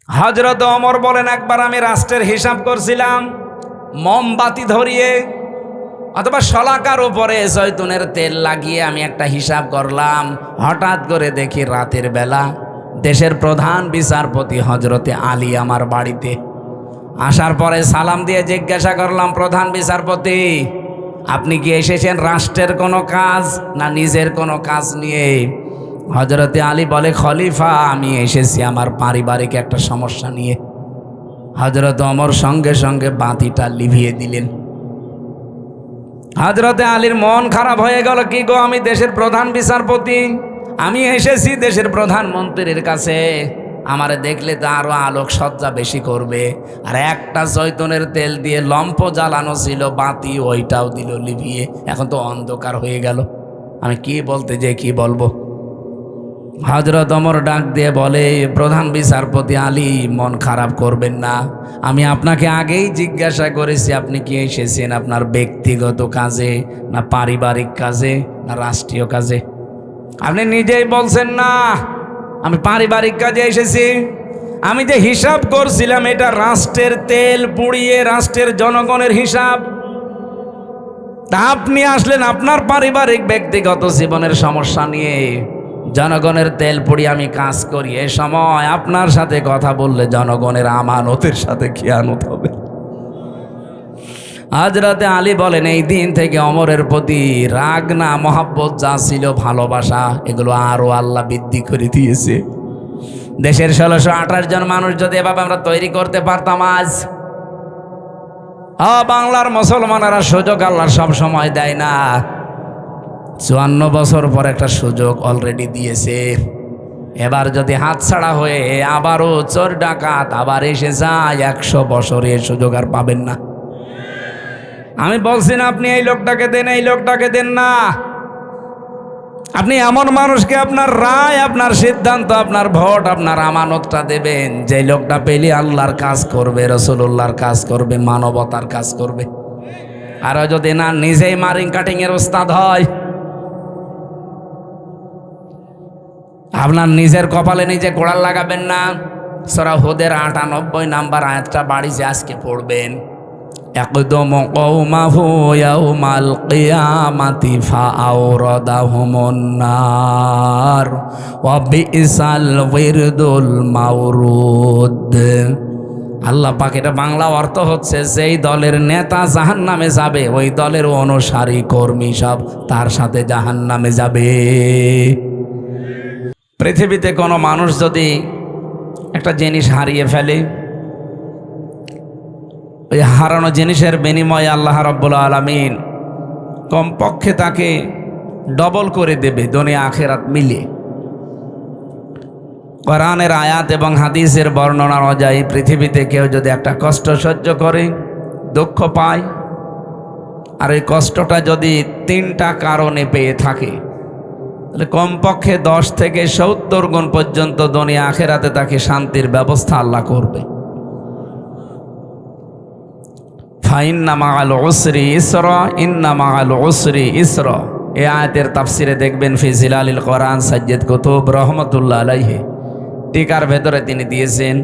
হযরত ওমর বলেন, একবার আমি রাষ্ট্রের হিসাব করছিলাম মোমবাতি ধরিয়ে অথবা শলাকার উপরে জয়তুনের তেল লাগিয়ে আমি একটা হিসাব করলাম। হঠাৎ করে দেখি রাতের বেলা দেশের প্রধান বিচারপতি হযরতে আলী আমার বাড়িতে আসার পরে সালাম দিয়ে জিজ্ঞাসা করলাম, প্রধান বিচারপতি, আপনি কি এসেছেন রাষ্ট্রের কোনো কাজ না নিজের কোনো কাজ নিয়ে? হযরতে আলী বলে, খলিফা, আমি এসেছি আমার পারিবারিক একটা সমস্যা নিয়ে। হযরত ওমর সঙ্গে সঙ্গে বাতিটা লিভিয়ে দিলেন। হযরতে আলীর মন খারাপ হয়ে গেল, কি গো, আমি দেশের প্রধান বিচারপতি, আমি এসেছি দেশের প্রধানমন্ত্রীর কাছে, আমারে দেখলে তো আরো আলোকসজ্জা বেশি করবে। আর একটা জয়তুনের তেল দিয়ে লম্ফ জ্বালানো ছিল, বাতি ওইটাও দিল লিভিয়ে, এখন তো অন্ধকার হয়ে গেল, আমি কি বলতে যে কি বলবো। হযরত ওমর ডাক দিয়ে বলে, প্রধান বিচারপতি আলী, মন খারাপ করবেন না, আমি আপনাকে আগেই জিজ্ঞাসা করেছি আপনি কি এসেছেন আপনার ব্যক্তিগত কাজে না পারিবারিক কাজে না রাষ্ট্রীয় কাজে? আপনি নিজেই বলছেন না আমি পারিবারিক কাজে এসেছি। আমি যে হিসাব করছিলাম এটা রাষ্ট্রের তেল পুড়িয়ে রাষ্ট্রের জনগণের হিসাব। তা আপনি আসলেন আপনার পারিবারিক ব্যক্তিগত জীবনের সমস্যা নিয়ে। জনগণের তেল পুড়িয়ে আমি কাজ করি, এ সময় আপনার সাথে কথা বললে জনগণের আমানতের সাথে খেয়ানত হবে। হযরতে আলী বলেন, এই দিন থেকে ওমরের প্রতি রাগ না মহাব্বত যা ছিল, ভালোবাসা, এগুলো আরো আল্লাহ বৃদ্ধি করে দিয়েছে। দেশের 1628 জন মানুষ যদি এভাবে আমরা তৈরি করতে পারতাম আজ, বাংলার মুসলমানেরা সুযোগ আল্লাহ সব সময় দেয় না, 54 বছর পর একটা সুযোগ অলরেডি দিয়েছে। এবার যদি হাতছাড়া হয়ে আবারও চোর ডাকাত আবার এসে যায়, 100 বছরে সুযোগ আর পাবেন না। আমি বলছি না আপনি এই লোকটাকে দেন, এই লোকটাকে দেন না, আপনি এমন মানুষকে আপনার রায়, আপনার সিদ্ধান্ত, আপনার ভোট, আপনার আমানতটা দেবেন যে লোকটা পেলে আল্লাহর কাজ করবে, রাসূলুল্লাহর কাজ করবে, মানবতার কাজ করবে। আর যদি না নিজেই মারিং কাটিং এর ওস্তাদ হয়, আপনার নিজের কপালে নিজে কোড়াল লাগাবেন না। সূরা হুদের 98 নাম্বার আয়াতটা বাড়িতে আজকে পড়বেন। একদম কওমাহু ইয়াউমাল কিয়ামাতি ফাআওরাদাহুমুন নার ওয়া বিসাল ওয়িরদুল মাওরুদ। আল্লাহ পাক, এটা বাংলা অর্থ হচ্ছে, যেই দলের নেতা জাহান্নামে যাবে ওই দলের অনুসারী কর্মী সব তার সাথে জাহান্নামে যাবে। পৃথিবীতে কোনো মানুষ যদি একটা জিনিস হারিয়ে ফেলে, ওই হারানো জিনিসের বিনিময়ে আল্লাহ রাব্বুল আলামিন কমপক্ষে তাকে ডবল করে দেবে দুনিয়া আখিরাত মিলিয়ে। কোরআনের আয়াত এবং হাদিসের বর্ণনা অনুযায়ী পৃথিবীতে কেউ যদি একটা কষ্ট সহ্য করে, দুঃখ পায়, আর এই কষ্টটা যদি 3টা কারণে পেয়ে থাকে, তাহলে কমপক্ষে 10 থেকে 70 গুণ পর্যন্ত দুনিয়া আখিরাতে তাকে শান্তির ব্যবস্থা আল্লাহ করবে। ফাইন্না মাআল উসরি ইসরা, ইন্না মাআল উসরি ইসরা। এই আয়াতের তাফসিরে দেখবেন ফি জিলালিল কোরআন, সাজ্জাদ কুতুব রহমতুল্লাহ আলাইহি টিকার ভেতরে তিনি দিয়েছেন,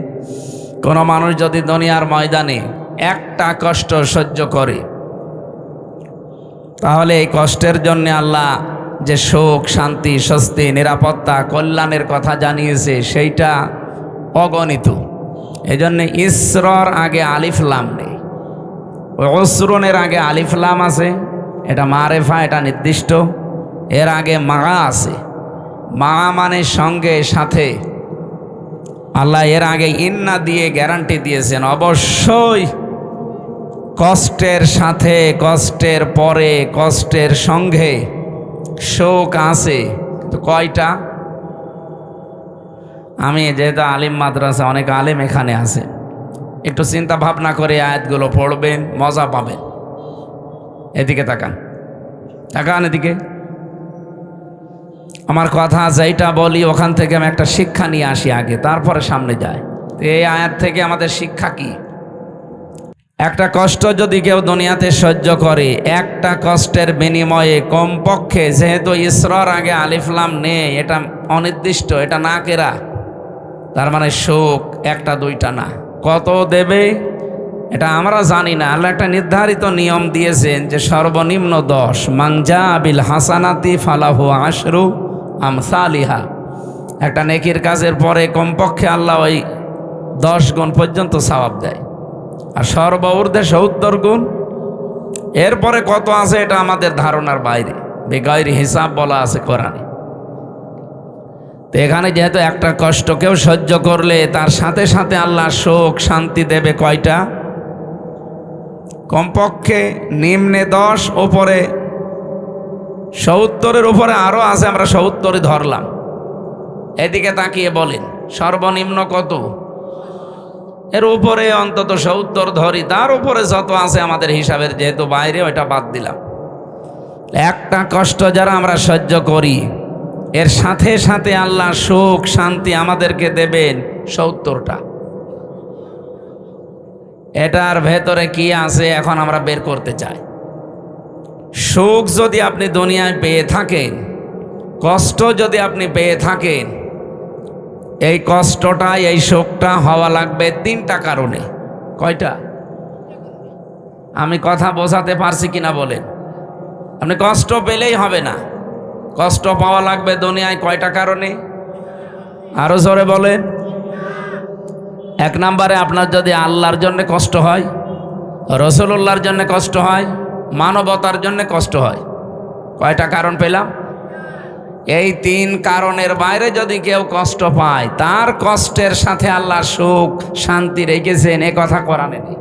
কোন মানুষ যদি দুনিয়ার ময়দানে একটা কষ্ট সহ্য করে, তাহলে এই কষ্টের জন্য আল্লাহ যে সুখ, শান্তি, স্বস্তি, নিরাপত্তা, কল্যাণের কথা জানিয়েছে সেইটা অগণিত। এজন্য ইসরার আগে আলিফ লাম নেই, উসরুনের আগে আলিফ লাম আছে, এটা মারেফা, এটা নির্দিষ্ট। এর আগে মা আছে, মা মানে সঙ্গে, সাথে। আল্লাহ এর আগে ইন্না দিয়ে গ্যারান্টি দিয়েছেন, অবশ্যই কষ্টের সাথে, কষ্টের পরে, কষ্টের সঙ্গে শোক আছে। তো কয়টা? আমি যেহেতু আলিম মাদ্রাসা, অনেক আলেম এখানে আছে, একটু চিন্তা ভাবনা করে আয়াতগুলো পড়বেন, মজা পাবেন। এদিকে তাকান, তাকান এদিকে। আমার কথা যেইটা বলি ওখান থেকে আমি একটা শিক্ষা নিয়ে আসি আগে, তারপরে সামনে যাই। এই আয়াত থেকে আমাদের শিক্ষা কি? একটা কষ্ট যদি কেউ দুনিয়াতে সহ্য করে, একটা কষ্টের বিনিময়ে কমপক্ষে, যেহেতু ইসরার আগে আলিফ লাম নেই, এটা অনির্দিষ্ট, এটা নাকেরা, তার মানে শোক একটা দুইটা না, কত দেবে এটা আমরা জানি না। আল্লাহ একটা নির্ধারিত নিয়ম দিয়েছেন যে সর্বনিম্ন 10, মাংজা বিল হাসানাতি ফালাহু আশরু আমসালিহা। একটা নেকির কাজের পরে কমপক্ষে আল্লাহ ওই 10 গুণ পর্যন্ত সওয়াব দেয়, আর সর্বঊর্ধ্বে 70 গুণ। এরপরে কত আছে এটা আমাদের ধারণার বাইরে, বেগাইরি হিসাব বলা আছে কোরআনে। তো এখানে যেহেতু একটা কষ্ট কেউ সহ্য করলে তার সাথে সাথে আল্লাহ শোক শান্তি দেবে কয়টা? কমপক্ষে নিম্নে 10, ওপরে 70-এর উপরে আরও আছে, আমরা 70-ই ধরলাম। এদিকে তাকিয়ে বলেন সর্বনিম্ন কত? এর উপরে অন্তত 70 ধরি, তার উপরে যত আছে আমাদের হিসাবের যেহেতু বাইরে, ওইটা বাদ দিলাম। একটা কষ্ট যারা আমরা সহ্য করি এর সাথে সাথে আল্লাহ সুখ শান্তি আমাদেরকে দেবেন 70টা। এটার ভেতরে কি আছে এখন আমরা বের করতে চাই। সুখ যদি আপনি দুনিয়ায় পেয়ে থাকেন, কষ্ট যদি আপনি পেয়ে থাকেন, এই কষ্টটা এই শোকটা হওয়া লাগবে 3টা কারণে। কয়টা? আমি কথা বোঝাতে পারছি কিনা বলেন? আপনি কষ্ট পেলেই হবে না, কষ্ট পাওয়া লাগবে দুনিয়ায় কয়টা কারণে? আরো জোরে বলেন। 1 নম্বরে আপনার যদি আল্লাহর জন্য কষ্ট হয়, রাসূলুল্লাহর জন্য কষ্ট হয়, মানবতার জন্য কষ্ট হয়। কয়টা কারণ পেলাম? এই 3 কারণের বাইরে যদি কেউ কষ্ট পায়, তার কষ্টের সাথে আল্লাহ সুখ শান্তি রেখেছেন, এ কথা কোরআনে নেই।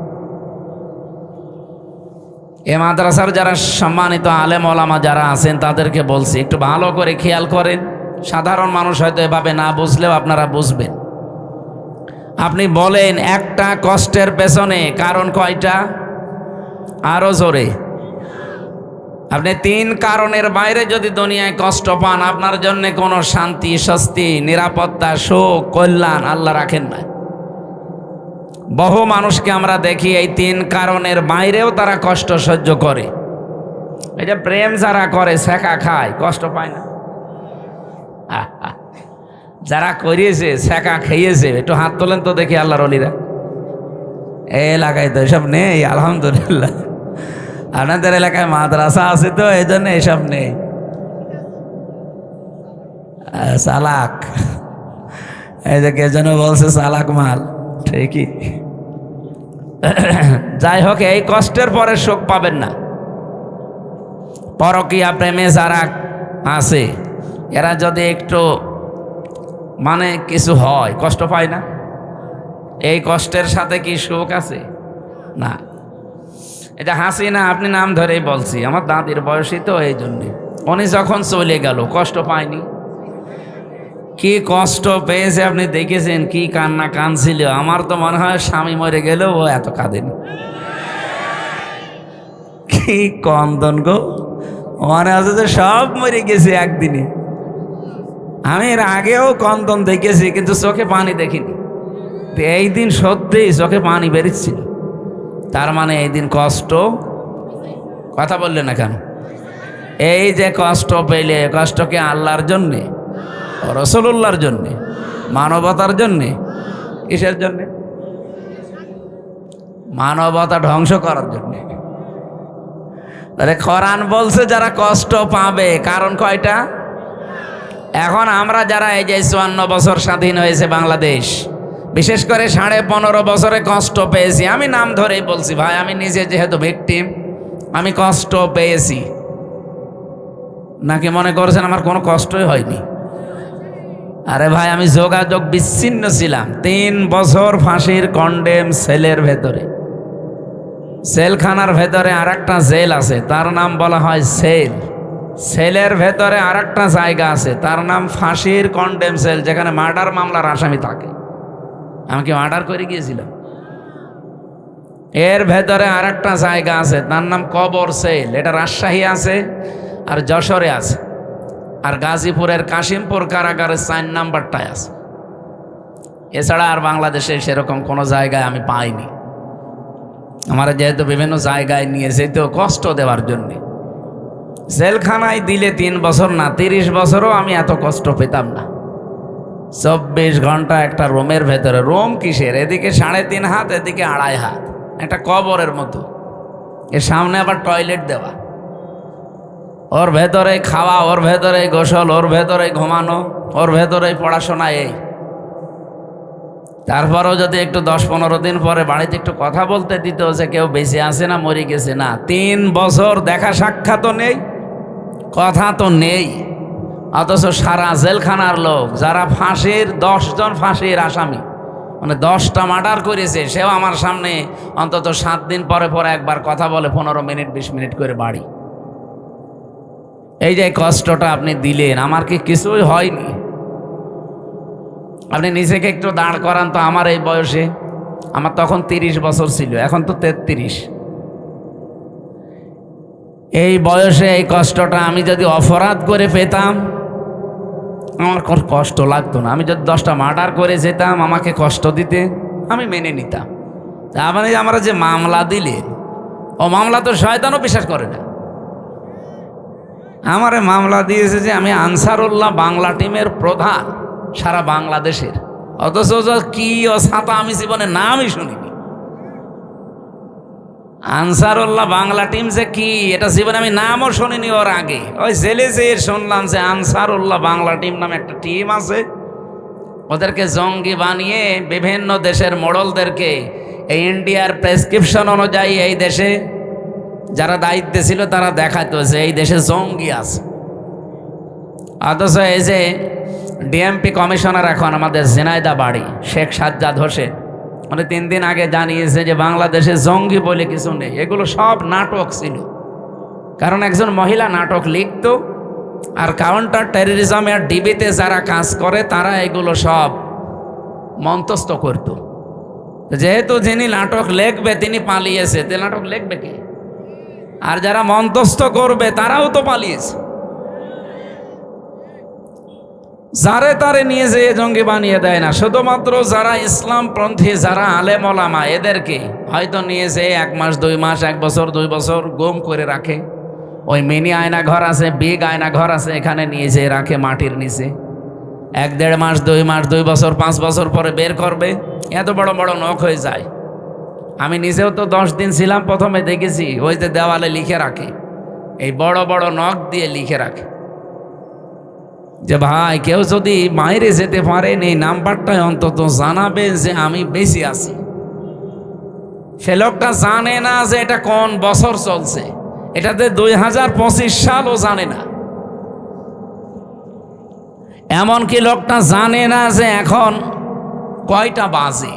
এ মাদ্রাসার যারা সম্মানিত আলেম ওলামা যারা আছেন তাদেরকে বলছি একটু ভালো করে খেয়াল করেন। সাধারণ মানুষ হয়তো এভাবে না বুঝলেও আপনারা বুঝবেন। আপনি বলেন একটা কষ্টের পেছনে কারণ কয়টা? আরো জোরে। আপনি 3 কারণের বাইরে যদি দুনিয়ায় কষ্ট পান, আপনার জন্য কোনো শান্তি স্বস্তি নিরাপত্তা সুখ কল্যাণ আল্লাহ রাখেন না। বহু মানুষকে আমরা দেখি এই 3 কারণের বাইরেও তারা কষ্ট সহ্য করে। এই যে প্রেম যারা করে ছেঁকা খায়, কষ্ট পায় না? যারা করিয়েছে ছেঁকা খেয়েছে একটু হাত তোলেন তো দেখি আল্লাহর ওলিরা। এই এলাকায় তো এসব নেই আলহামদুলিল্লাহ। আপনাদের এলাকায় মাদ্রাসা আছে তো এই জন্য এসব নেই। চালাক, এই যে কে যেন বলছে চালাক মাল, ঠিকই। যাই হোক, এই কষ্টের পরে সুখ পাবেন না। পরকীয়া প্রেমে যারা আছে এরা যদি একটু মানে কিছু হয় কষ্ট পায় না? এই কষ্টের সাথে কি সুখ আছে? না। এটা হাসি না, আপনি নাম ধরেই বলছি, আমার দাদির বয়সী তো এই জন্যে। উনি যখন চলে গেল কষ্ট পায়নি? কি কষ্ট পেয়েছে আপনি দেখেছেন, কি কান্না কাঁদছিল। আমার তো মনে হয় স্বামী মরে গেলেও ও এত কাঁদেনি। কি কন্দন গো, মনে হচ্ছে যে সব মরে গেছে একদিনে। আমি এর আগেও কন্দন দেখেছি কিন্তু চোখে পানি দেখিনি। এই দিন সত্যিই চোখে পানি বেরিয়েছিল। তার মানে এই দিন কষ্ট, কথা বললে না কেন? এই যে কষ্ট পেলে, কষ্টকে আল্লাহর জন্যে, রাসূলুল্লাহর জন্যে, মানবতার জন্যে, কিসের জন্যে? মানবতা ধ্বংস করার জন্যে। তাহলে কোরআন বলছে যারা কষ্ট পাবে, কারণ কয়টা? এখন আমরা যারা এই যে 54 বছর স্বাধীন হয়েছে বাংলাদেশ, বিশেষ করে 15.5 বছরে কষ্ট পেয়েছি। আমি নাম ধরেই বলছি ভাই, আমি নিজে যেহেতু ভিকটিম, আমি কষ্ট পেয়েছি। নাকি মনে করছেন আমার কোনো কষ্টই হয়নি? আরে ভাই, আমি যোগাযোগ বিচ্ছিন্ন ছিলাম 3 বছর ফাঁসির কন্ডেম সেলের ভেতরে। সেলখানার ভেতরে আর একটা জেল আছে, তার নাম বলা হয় সেল। সেলের ভেতরে আর একটা জায়গা আছে, তার নাম ফাঁসির কন্ডেম সেল, যেখানে মার্ডার মামলার আসামি থাকে। আমি কি মার্ডার করে গিয়েছিলাম? এর ভেতরে আর একটা জায়গা আছে, তার নাম কবর সেল। এটা রাজশাহী আছে আর যশোরে আছে, আর গাজীপুরের কাশিমপুর কারাগারের 4 নাম্বারটায় আছে। এছাড়া আর বাংলাদেশে সেরকম কোনো জায়গায় আমি পাইনি। আমার যেহেতু বিভিন্ন জায়গায় নিয়ে যেত কষ্ট দেওয়ার জন্যে। জেলখানায় দিলে 3 বছর না 30 বছরও আমি এত কষ্ট পেতাম না। 24 ঘন্টা একটা রুমের ভেতরে। রুম কিসের? এদিকে 3.5 হাত, এদিকে 2.5 হাত, একটা কবরের মতো। এর সামনে আবার টয়লেট দেওয়া, ওর ভেতরে খাওয়া, ওর ভেতরে গোসল, ওর ভেতরে ঘুমানো, ওর ভেতরে পড়াশোনা। এই তারপরেও যদি একটু 10-15 দিন পরে বাড়িতে একটু কথা বলতে দিত যে কেউ বেঁচে আছে না মরে গেছে, না। 3 বছর দেখা সাক্ষাৎ নেই, কথা তো নেই। অথচ সারা জেলখানার লোক, যারা ফাঁসির 10 জন ফাঁসির আসামি, মানে 10টা মার্ডার করেছে, সেও আমার সামনে অন্তত 7 দিন পরে পরে একবার কথা বলে, 15 মিনিট 20 মিনিট করে বাড়ি। এই যে কষ্টটা আপনি দিলেন, আমার কি কিছুই হয়নি? আপনি নিজেকে একটু দাঁড় করান তো। আমার এই বয়সে, আমার তখন 30 বছর ছিল, এখন তো 33। এই বয়সে এই কষ্টটা আমি যদি অপরাধ করে পেতাম, আমার কোনো কষ্ট লাগতো না। আমি যদি 10টা মার্ডার করে যেতাম, আমাকে কষ্ট দিতে, আমি মেনে নিতাম। আপনি আমরা যে মামলা দিলেন, ও মামলা তো শয়তানও বিশ্বাস করে না। আমারে মামলা দিয়েছে যে আমি আনসারুল্লাহ বাংলা টিমের প্রধান সারা বাংলাদেশের। অথচ কি ও ছাতা আমি জীবনে নামই শুনিনি। আনসারুল্লাহ বাংলা টিম যে কি, এটা জীবনে আমি নামও শুনিনি। ওর আগে ওই জেলে যেয়ে শুনলাম যে আনসারুল্লাহ বাংলা টিম নামে একটা টিম আছে, ওদেরকে জঙ্গি বানিয়ে বিভিন্ন দেশের মোড়লদেরকে এই ইন্ডিয়ার প্রেসক্রিপশন অনুযায়ী এই দেশে যারা দায়িত্বে ছিল তারা দেখাতো যে এই দেশে জঙ্গি আছে। অথচ এই যে ডিএমপি কমিশনার এখন আমাদের ঝিনাইদহ বাড়ি, শেখ সাজ্জাদ হোসেন, মানে 3 দিন আগে জানিয়েছে যে বাংলাদেশে জঙ্গি বলে কিছু নেই, এগুলো সব নাটক ছিল। কারণ একজন মহিলা নাটক লিখত, আর কাউন্টার টেররিজম আর ডিবিতে যারা কাজ করে তারা এগুলো সব মন্তস্থ করত। যেহেতু যিনি নাটক লিখবে তিনি পালিয়েছে, তে নাটক লিখবে কে? আর যারা মন্তস্থ করবে তারাও তো পালিয়েছে। যারে তারে নিয়ে যেয়ে জঙ্গি বানিয়ে দেয় না, শুধুমাত্র যারা ইসলামপন্থী, যারা আলেম ওলামা, এদেরকে হয়তো নিয়ে যেয়ে 1 মাস 2 মাস 1 বছর 2 বছর গুম করে রাখে। ওই মিনি আয়না ঘর আছে, বিগ আয়না ঘর আছে, এখানে নিয়ে যেয়ে রাখে মাটির নিচে। 1-1.5 মাস 2 মাস 2 বছর 5 বছর পরে বের করবে। এত বড় বড় নখ হয়ে যায়। আমি নিজেও তো 10 দিন ছিলাম, প্রথমে দেখেছি ওই যে দেওয়ালে লিখে রাখে, এই বড় বড় নখ দিয়ে লিখে রাখে যে ভাই কেউ যদি বাইরে যেতে পারেন এই নাম্বারটায় অন্তত জানাবেন যে আমি বেশি আছি। সে লোকটা জানে না যে এটা কোন বছর চলছে, এটাতে 2025 সালও জানে না। এমনকি লোকটা জানে না যে এখন কয়টা বাজে,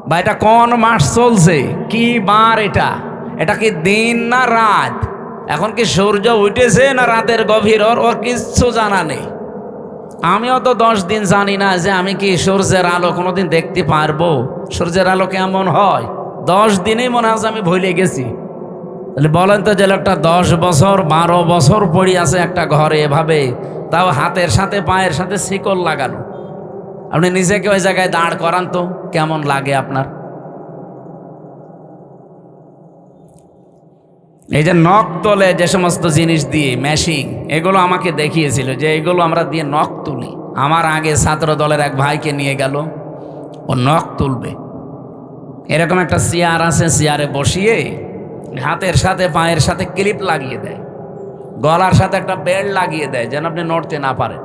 বা এটা কোন মাস চলছে, কি বার, এটা কি দিন না রাত, এখন কি সূর্য উঠেছে না রাতের গভীর, ওর কিচ্ছু জানা নেই। আমিও তো 10 দিন জানি না যে আমি কি সূর্যের আলো কোনোদিন দেখতে পারবো, সূর্যের আলো কেমন হয়। 10 দিনেই মনে হয় আমি ভুলে গেছি। তাহলে বলেন তো, যে লোকটা 10 বছর 12 বছর পড়ে আছে একটা ঘরে এভাবে, তাও হাতের সাথে পায়ের সাথে শিকল লাগানো, আপনি নিজেকে ওই জায়গায় দাঁড় করান তো, কেমন লাগে আপনার? এই যে নখ তোলে যে সমস্ত জিনিস দিয়ে মেশিন, এগুলো আমাকে দেখিয়েছিল যে এগুলো আমরা দিয়ে নখ তুলি। আমার আগে ছাত্র দলের এক ভাইকে নিয়ে গেল, ও নখ তুলবে। এরকম একটা চেয়ার আছে, চেয়ারে বসিয়ে হাতের সাথে পায়ের সাথে ক্লিপ লাগিয়ে দেয়, গলার সাথে একটা বেল্ট লাগিয়ে দেয় যেন আপনি নড়তে না পারেন।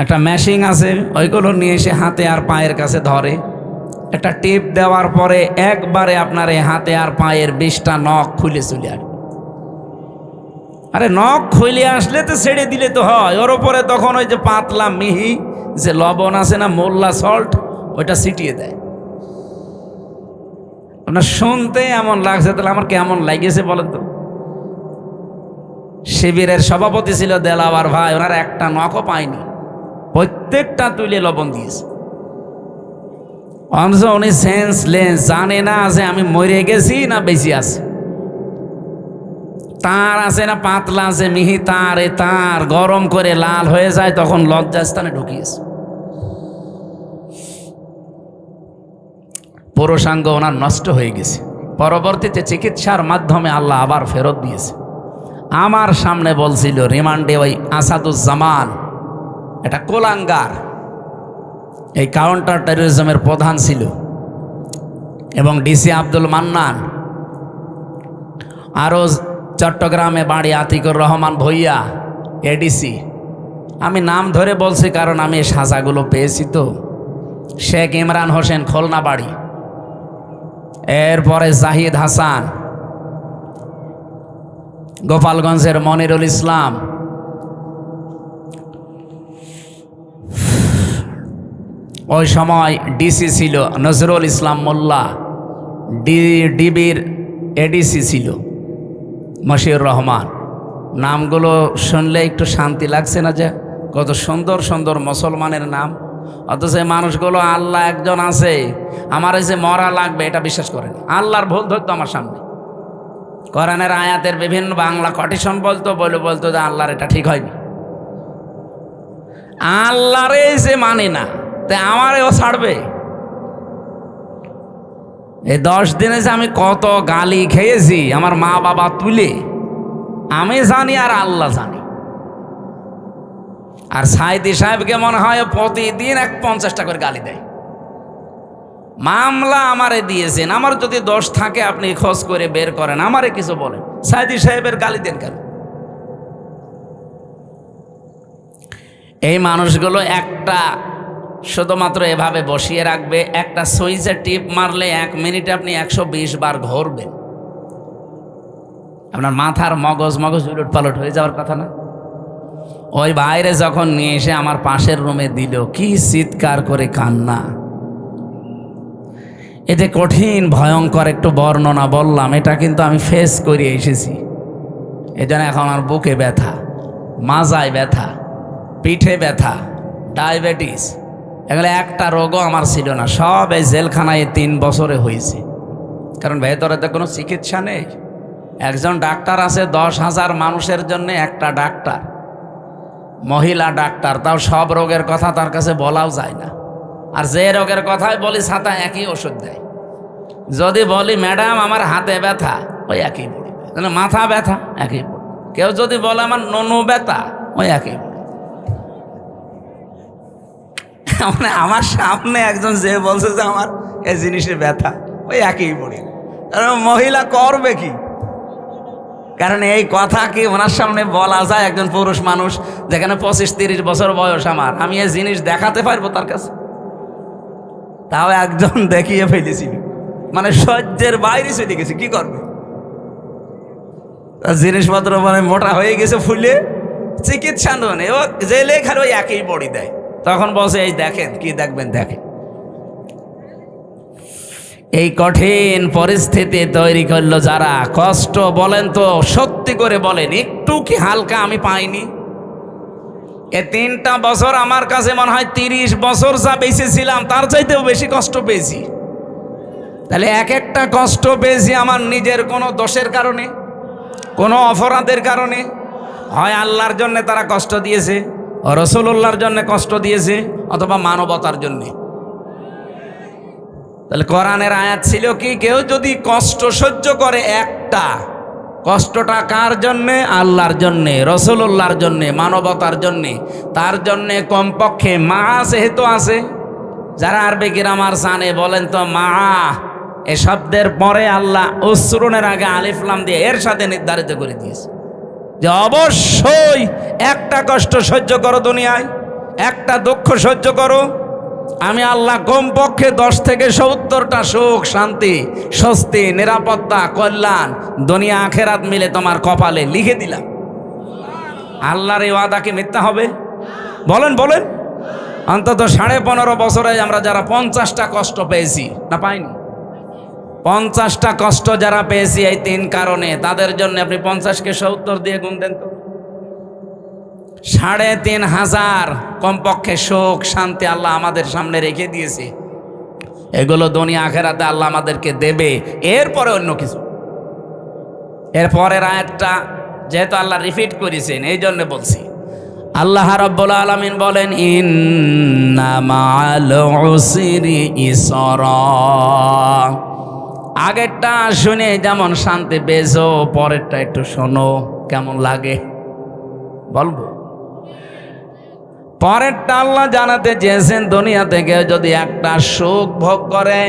একটা মেশিন আছে, ওইগুলো নিয়ে এসে হাতে আর পায়ের কাছে ধরে, একটা টিপ দেওয়ার পরে একবারে আপনার এই হাতে আর পায়ের 20টা নখ খুলে চলে আসবে। আরে নখ খুলে আসলে তো ছেড়ে দিলে তো হয়, ওর উপরে তখন ওই যে পাতলা মিহি যে লবণ আছে না, মোল্লা সল্ট, ওইটা ছিটিয়ে দেয়। আপনার শুনতে এমন লাগছে, তাহলে আমার কেমন লাগেছে বলেন তো? শিবিরের সভাপতি ছিল দেলাওয়ার ভাই, ওনার একটা নখও পায়নি, প্রত্যেকটা তুলে লবণ দিয়েছে। অথচ উনি সেন্সলেস, জানে না যে আমি মরে গেছি না বেঁচে আছি। তার আছে না পাতলা আছে মিহি তার, তার গরম করে লাল হয়ে যায়, তখন লজ্জাস্থানে ঢুকিয়েছে। পুরুষাঙ্গ ওনার নষ্ট হয়ে গেছে। পরবর্তীতে চিকিৎসার মাধ্যমে আল্লাহ আবার ফেরত দিয়েছে। আমার সামনে বলছিল রিমান্ডে ওই আসাদুজ্জামান, এটা কোলাঙ্গার এই কাউন্টার টেরোরিজমের প্রধান ছিল, এবং ডিসি আব্দুল মান্নান, আরও চট্টগ্রামে বাড়ি আতিকুর রহমান ভূঁইয়া এডিসি। আমি নাম ধরে বলছি কারণ আমি এই সাজাগুলো পেয়েছি তো। শেখ ইমরান হোসেন খুলনা বাড়ি, এরপরে জাহিদ হাসান, গোপালগঞ্জের মনিরুল ইসলাম, ওই সময় ডিসি ছিল নজরুল ইসলাম মোল্লা, ডিবির এডিসি ছিল মশিউর রহমান। নামগুলো শুনলে একটু শান্তি লাগছে না? যে কত সুন্দর সুন্দর মুসলমানের নাম, অথচ এই মানুষগুলো আল্লাহ একজন আছে, আমার এই যে মরা লাগবে এটা বিশ্বাস করেন। আল্লাহর ভুল ধরতো আমার সামনে, কোরআনের আয়াতের বিভিন্ন বাংলা কটিশন বলতো যে আল্লাহর এটা ঠিক হয়নি। আল্লাহর এই যে মানে না, তাই আমারও ছাড়বে? এই 10 দিনে যে আমি কত গালি খেয়েছি আমার মা বাবা তুলে, আমি জানি আর আল্লাহ জানি। আর সাইদি সাহেবকে মনে হয় প্রতিদিন 50টা করে গালি দেয়। মামলা আমারে দিয়েছেন, আমার যদি দোষ থাকে আপনি খোঁজ করে বের করেন, আমারে কিছু বলেন, সাইদি সাহেবের গালি দেন কেন? এই মানুষগুলো একটা শুধুমাত্র এভাবে বসিয়ে রাখবে, একটা সুইচে টিপ মারলে 1 মিনিটে আপনি 120 বার ঘুরবেন। আপনার মাথার মগজ উলট পালট হয়ে যাওয়ার কথা না? ওই বাইরে যখন নিয়ে এসে আমার পাশের রুমে দিল, কি চিৎকার করে কান্না! এটা কঠিন ভয়ঙ্কর একটু বর্ণনা বললাম, এটা কিন্তু আমি ফেস করে এসেছি। এজন্য এখন আমার বুকে ব্যথা, মাজায় ব্যথা, পিঠে ব্যথা, ডায়াবেটিস, এগুলো একটা রোগও আমার ছিল না। সব এই জেলখানায় 3 বছরে হয়েছে, কারণ ভেতরে তো কোনো চিকিৎসা নেই। একজন ডাক্তার আছে 10,000 মানুষের জন্য, একটা ডাক্তার, মহিলা ডাক্তার, তাও সব রোগের কথা তার কাছে বলাও যায় না। আর যে রোগের কথাই বলি ছাতা একই ওষুধ দেয়। যদি বলি ম্যাডাম আমার হাতে ব্যথা, ওই একই বলবে। মাথা ব্যথা, একই বলবে। কেউ যদি বলে আমার ননু ব্যথা, ওই একই বলবে। মানে আমার সামনে একজন যে বলছে যে আমার এই জিনিসে ব্যথা, ওই একই বলি। মহিলা করবে কি? কারণ এই কথা কি ওনার সামনে বলা যায়? একজন পুরুষ মানুষ যেখানে 25-30 বছর বয়স আমার, আমি এই জিনিস দেখাতে পারবো তার কাছে? তাও একজন দেখিয়ে ফেলেছিল, মানে সহ্যের বাইরে চলে গেছে। কি করবে? জিনিসপত্র মানে মোটা হয়ে গেছে, ফুলে চিকিৎসা নেই, ও যে লেখার ওই একই বড়ি দেয়। তখন বসে এই দেখেন, কি দেখবেন দেখেন। এই কঠিন পরিস্থিতি তৈরি করলো যারা, কষ্ট বলেন তো সত্যি করে বলেন, একটু কি হালকা আমি পাইনি? এই 3টা বছর আমার কাছে মনে হয় 30 বছর যা বেঁচেছিলাম তার চাইতেও বেশি কষ্ট পেয়েছি। তাহলে একটা কষ্ট পেয়েছি আমার নিজের কোনো দোষের কারণে, কোনো অপরাধের কারণে। হয় আল্লাহর জন্য তারা কষ্ট দিয়েছে, রাসূলুল্লাহর জন্য কষ্ট দিয়েছে, অথবা মানবতার জন্যে। তাহলে কোরআনের আয়াত ছিল কি, কেউ যদি কষ্ট সহ্য করে একটা, কষ্টটা কার জন্যে? আল্লাহর জন্যে, রাসূলুল্লাহর জন্যে, মানবতার জন্যে। তার জন্যে কমপক্ষে মা যেহেতু আছে, যারা আরবি গ্রামার জানে বলেন তো মা এ শব্দের পরে আল্লাহ উসরুনের আগে আলিফ লাম দিয়ে এর সাথে নির্ধারিত করে দিয়েছে যে অবশ্যই একটা কষ্ট সহ্য করো দুনিয়ায়, একটা দুঃখ সহ্য করো, আমি আল্লাহ কমপক্ষে 10 থেকে 70টা সুখ, শান্তি, স্বস্তি, নিরাপত্তা, কল্যাণ দুনিয়া আখেরাত মিলে তোমার কপালে লিখে দিলাম। আল্লাহর এই ওয়াদা কি মিথ্যা হবে? বলেন বলেন। অন্তত 15.5 বছরে আমরা যারা 50টা কষ্ট পেয়েছি, না পাইনি? 50টা কষ্ট যারা পেয়েছি এই 3 কারণে, তাদের জন্য আপনি 50কে 70 দিয়ে গুণ দেন তো। 3500 কমপক্ষে সুখ শান্তি আল্লাহ আমাদের সামনে রেখে দিয়েছে। এগুলো দুনিয়া আখেরাতে আল্লাহ আমাদেরকে দেবে, এরপরে অন্য কিছু। এরপরের আয়াতটা যেহেতু আল্লাহ রিপিট করেছেন, এই জন্য বলছি। আল্লাহ রাব্বুল আলামিন বলেন, ইন্না মা'আল উসরি ইসরা। আগেরটা শুনে যেমন শান্তি পেয়েছো, পরেরটা একটু শোনো, কেমন লাগে বলবো। পরেরটা আল্লাহ জানাতে চেয়েছেন, দুনিয়া থেকে যদি একটা সুখ ভোগ করে,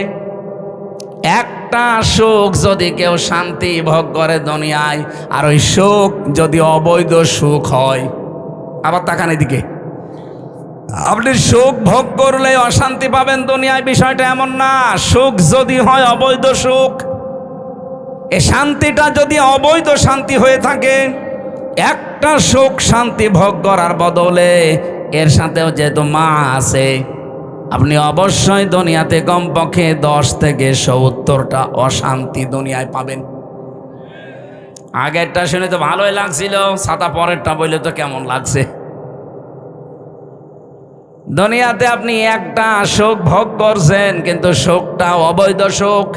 একটা সুখ যদি কেউ শান্তি ভোগ করে দুনিয়ায়, আর ওই সুখ যদি অবৈধ সুখ হয়, আবার তাকান এদিকে, আপনি সুখ ভোগ করলে অশান্তি পাবেন দুনিয়ায়, বিষয়টা এমন না। সুখ যদি হয় অবৈধ সুখ, এ শান্তিটা যদি অবৈধ শান্তি হয়ে থাকে, একটা সুখ শান্তি ভোগ করার বদলে এর সাথেও যেহেতু মা আছে, আপনি অবশ্যই দুনিয়াতে কমপক্ষে 10 থেকে 70টা অশান্তি দুনিয়ায় পাবেন। আগেরটা শুনে তো ভালোই লাগছিল, ছাতা পরেরটা বললে তো কেমন লাগছে। দুনিয়াতে আপনি একটা সুখ ভোগ করছেন, কিন্তু সুখটা অবৈধ সুখ।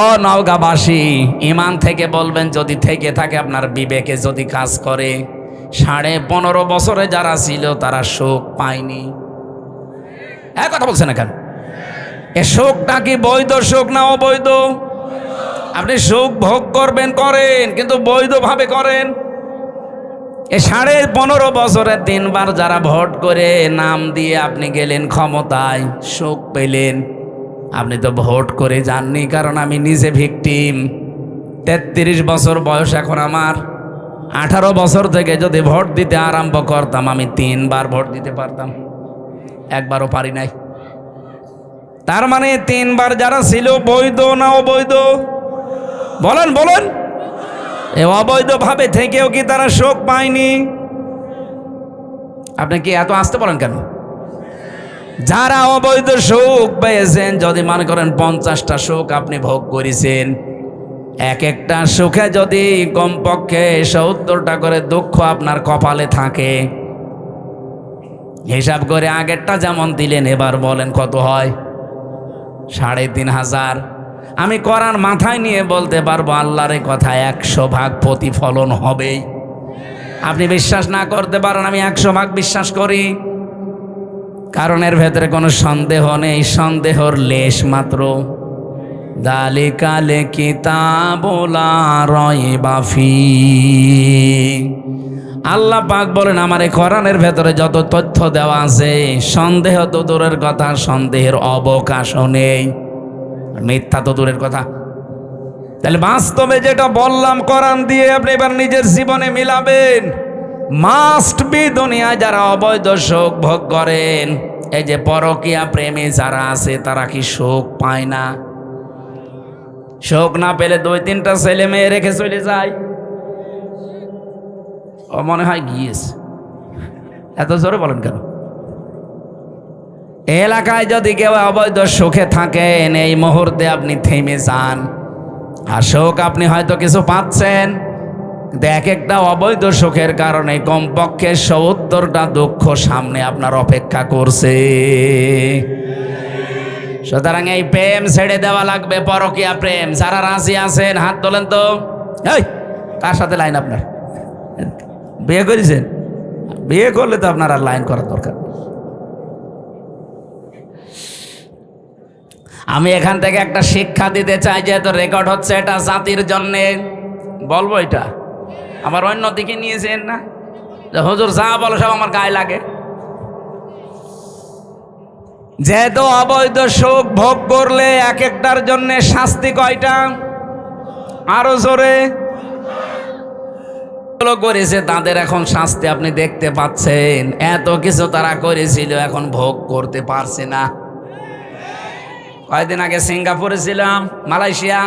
ও নওগাঁবাসী, ইমান থেকে বলবেন, যদি থেকে থাকে আপনার বিবেকে যদি কাজ করে, 15.5 বছরে যারা ছিল তারা সুখ পায়নি। এক কথা বলছেন না কেন? এ সুখটা কি বৈধ সুখ না অবৈধ? আপনি সুখ ভোগ করবেন, করেন, কিন্তু বৈধভাবে করেন। এ 15.5 বছরে 3 বার যারা ভোট করে নাম দিয়ে আপনি গেলেন ক্ষমতায়, সুখ পেলেন। আপনি তো ভোট করে যাননি, কারণ আমি নিজে ভিকটিম। 33 বছর বয়স এখন আমার। 18 বছর থেকে যদি ভোট দিতে আরম্ভ করতাম, আমি 3 বার ভোট দিতে পারতাম, একবারও পারি নাই। তার মানে 3 বার যারা ছিল বৈধ না অবৈধ? বলেন বলেন। এ অবৈধভাবে থেকেও কি তারা সুখ পায়নি? আপনি কি এত আসতে বলেন কেন? যারা অবৈধ সুখ পেয়েছেন, যদি মনে করেন 50টা সুখ আপনি ভোগ করেছেন, এক একটা সুখে যদি কমপক্ষে 70টা করে দুঃখ আপনার কপালে থাকে, হিসাব করে আগেরটা যেমন দিলেন, এবার বলেন কত হয়? 3500। আমি কোরআন মাথায় নিয়ে বলতে পারবো, আল্লাহর কথা 100 ভাগ প্রতিফলন হবেই। আপনি বিশ্বাস না করতে পারেন, আমি 100 ভাগ বিশ্বাস করি, কারণ এর ভেতরে কোনো সন্দেহ নেই, সন্দেহর লেশ মাত্র। যালিকাল কিতাবু লা রাইবা ফীহ। আল্লাহ পাক বলেন, আমার এই কোরআনের ভেতরে যত তথ্য দেওয়া আছে, সন্দেহ তো দূরের কথা, সন্দেহের অবকাশও নেই, মিথ্যা তো দূরের কথা। তাহলে বাস্তবে যেটা বললাম কোরআন দিয়ে আপনি এবার নিজের জীবনে মিলাবেন। মাস্ট বি দুনিয়ায় যারা অবৈধ সুখ ভোগ করেন, এই যে পরকীয়া প্রেমী যারা আছে, তারা কি সুখ পায় না? সুখ না পেলে 2-3টা ছেলে মেয়ে রেখে চলে যায়। ও মনে হয় গিয়েছে। এত জোরে বলেন কেন? এলাকায় যদি কেউ অবৈধ সুখে থাকেন, এই মুহূর্তে আপনি থেমে যান। আর সুখ আপনি হয়তো কিছু পাচ্ছেন, কিন্তু এক একটা অবৈধ সুখের কারণে কমপক্ষে 70টা দুঃখ সামনে আপনার অপেক্ষা করছে। সুতরাং এই প্রেম ছেড়ে দেওয়া লাগবে, পরকীয়া প্রেম। যারা রাজি আছেন হাত তোলেন তো। এই কার সাথে লাইন আপনার? বিয়ে করেছেন? বিয়ে করলে তো আপনার আর লাইন করার দরকার। আমি এখান থেকে একটা শিক্ষা দিতে চাই, যেহেতু রেকর্ড হচ্ছে, এটা জাতির জন্যে বলবো। এটা আমার অন্য দিকে নিয়েছেন না, যে হুজুর যা বলো সব আমার গায়ে লাগে। যেহেতু অবৈধ সুখ ভোগ করলে এক একটার জন্য শাস্তি কয়টা? আরো জোরে। করেছে তাদের এখন শাস্তি আপনি দেখতে পাচ্ছেন। এত কিছু তারা করেছিল, এখন ভোগ করতে পারছে না। কয়েকদিন আগে সিঙ্গাপুরে ছিলাম, মালয়েশিয়া,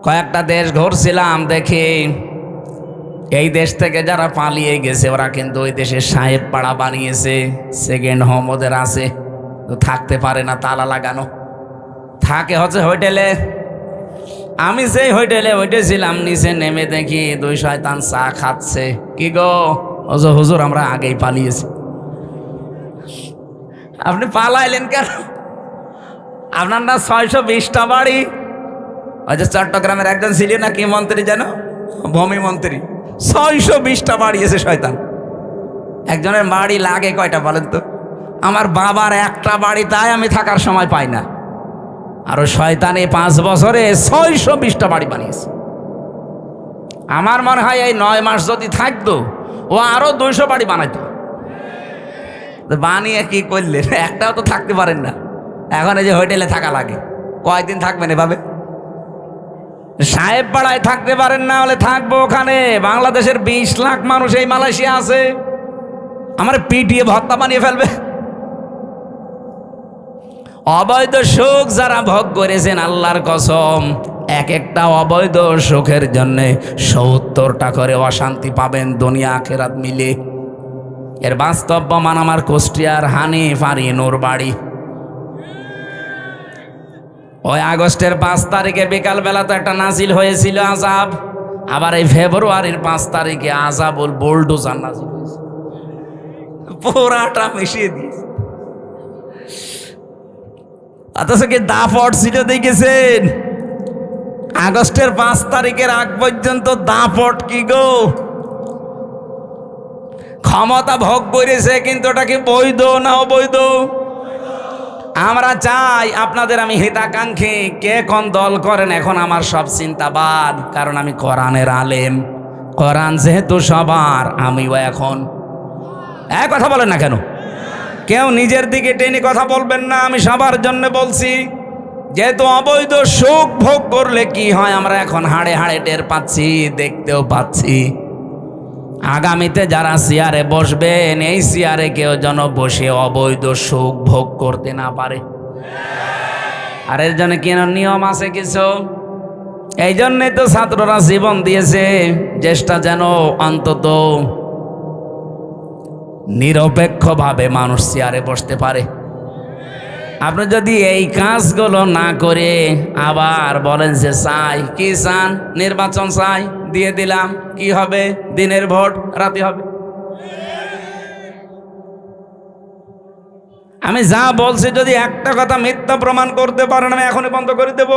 কয়েকটা দেশ ঘুরছিলাম, দেখি এই দেশ থেকে যারা পালিয়ে গেছে, ওরা কিন্তু ওই দেশে সাহেব পাড়া বানিয়েছে, সেকেন্ড হোম ওদের আছে, তো থাকতে পারে না, তালা লাগানো থাকে হচ্ছে হোটেলে। আমি সেই হোটেলে উঠেছিলাম, নিচে নেমে দেখি 2 শয়তান চা খাচ্ছে। কি গো হুজুর, আমরা আগেই পালিয়েছি। আপনি পালাইলেন কেন? আপনার না 620টা বাড়ি। ওই যে চট্টগ্রামের একজন ছিল না, কি মন্ত্রী যেন, ভূমি মন্ত্রী, 620টা বাড়ি এসে শয়তান। একজনের বাড়ি লাগে কয়টা বলেন তো? আমার বাবার একটা বাড়ি, তাই আমি থাকার সময় পাই না। আর ওই শয়তান এই 5 বছরে 620টা বাড়ি বানিয়েছে। আমার মনে হয় এই 9 মাস যদি থাকতো, ও আরো 200 বাড়ি বানাইতো। বানিয়ে কি করলেন? একটাও তো থাকতে পারেন না। এখন এই যে হোটেলে থাকা লাগে, কয়দিন থাকবেন এভাবে? সাহেব পাড়ায় থাকতে পারেন না, হলে থাকবো ওখানে। বাংলাদেশের 20 লাখ মানুষ এই মালয়েশিয়া আছে, আমার পিটিয়ে ভর্তা বানিয়ে ফেলবে। অবৈধ সুখ যারা ভোগ করেছেন, আল্লাহর কসম, এক একটা অবৈধ সুখের জন্য 70টা করে অশান্তি পাবেন দুনিয়া আখেরাত মিলে। এর বাস্তব প্রমাণ আমার কুষ্টিয়ার হানিফ আরিনুর বাড়ি। ওই আগস্টের 5 তারিখে বিকালবেলা তো একটা নাজিল হয়েছিল আযাব, আবার এই ফেব্রুয়ারির 5 তারিখে আযাবুল বুলডোজার নাজিল হয়েছে, পুরাটা মিশিয়ে দিয়েছে। অথচ কি দাপট ছিল দেখেছেন? আগস্টের 5 তারিখের আগ পর্যন্ত দাপট কি গো! ক্ষমতা ভোগ করেছে, কিন্তু ওটা কি বৈধ না অবৈধ? আমরা চাই আপনাদের, আমি হিতাকাঙ্ক্ষী, কে কোন দল করেন এখন আমার সব চিন্তাবাদ, কারণ আমি কোরআনের আলেম। কোরআন যেহেতু সবার, আমিও এখন এক কথা বলেন না কেন? কেউ নিজের দিকে টেনে কথা বলবেন না, আমি সবার জন্য বলছি। যেহেতু অবৈধ সুখ ভোগ করলে কি হয় আমরা এখন হাড়ে হাড়ে টের পাচ্ছি, দেখতেও পাচ্ছি। আগামীতে যারা চেয়ারে বসবেন, এই চেয়ারে কেউ যেন বসে অবৈধ সুখ ভোগ করতে না পারে। আর এর জন্য কেন নিয়ম আছে কিছু, এই জন্যে তো ছাত্ররা জীবন দিয়েছে, চেষ্টা যেন অন্তত নিরপেক্ষভাবে মানুষ চেয়ারে বসতে পারে। আপনি যদি এই কাজগুলো না করে আবার বলেন যে চাই, কি চান? নির্বাচন চাই, দিয়ে দিলাম, কি হবে? দিনের ভোট রাতে হবে। আমি যা বলছি যদি একটা কথা মিথ্যা প্রমাণ করতে পারেন, আমি এখনই বন্ধ করে দেব।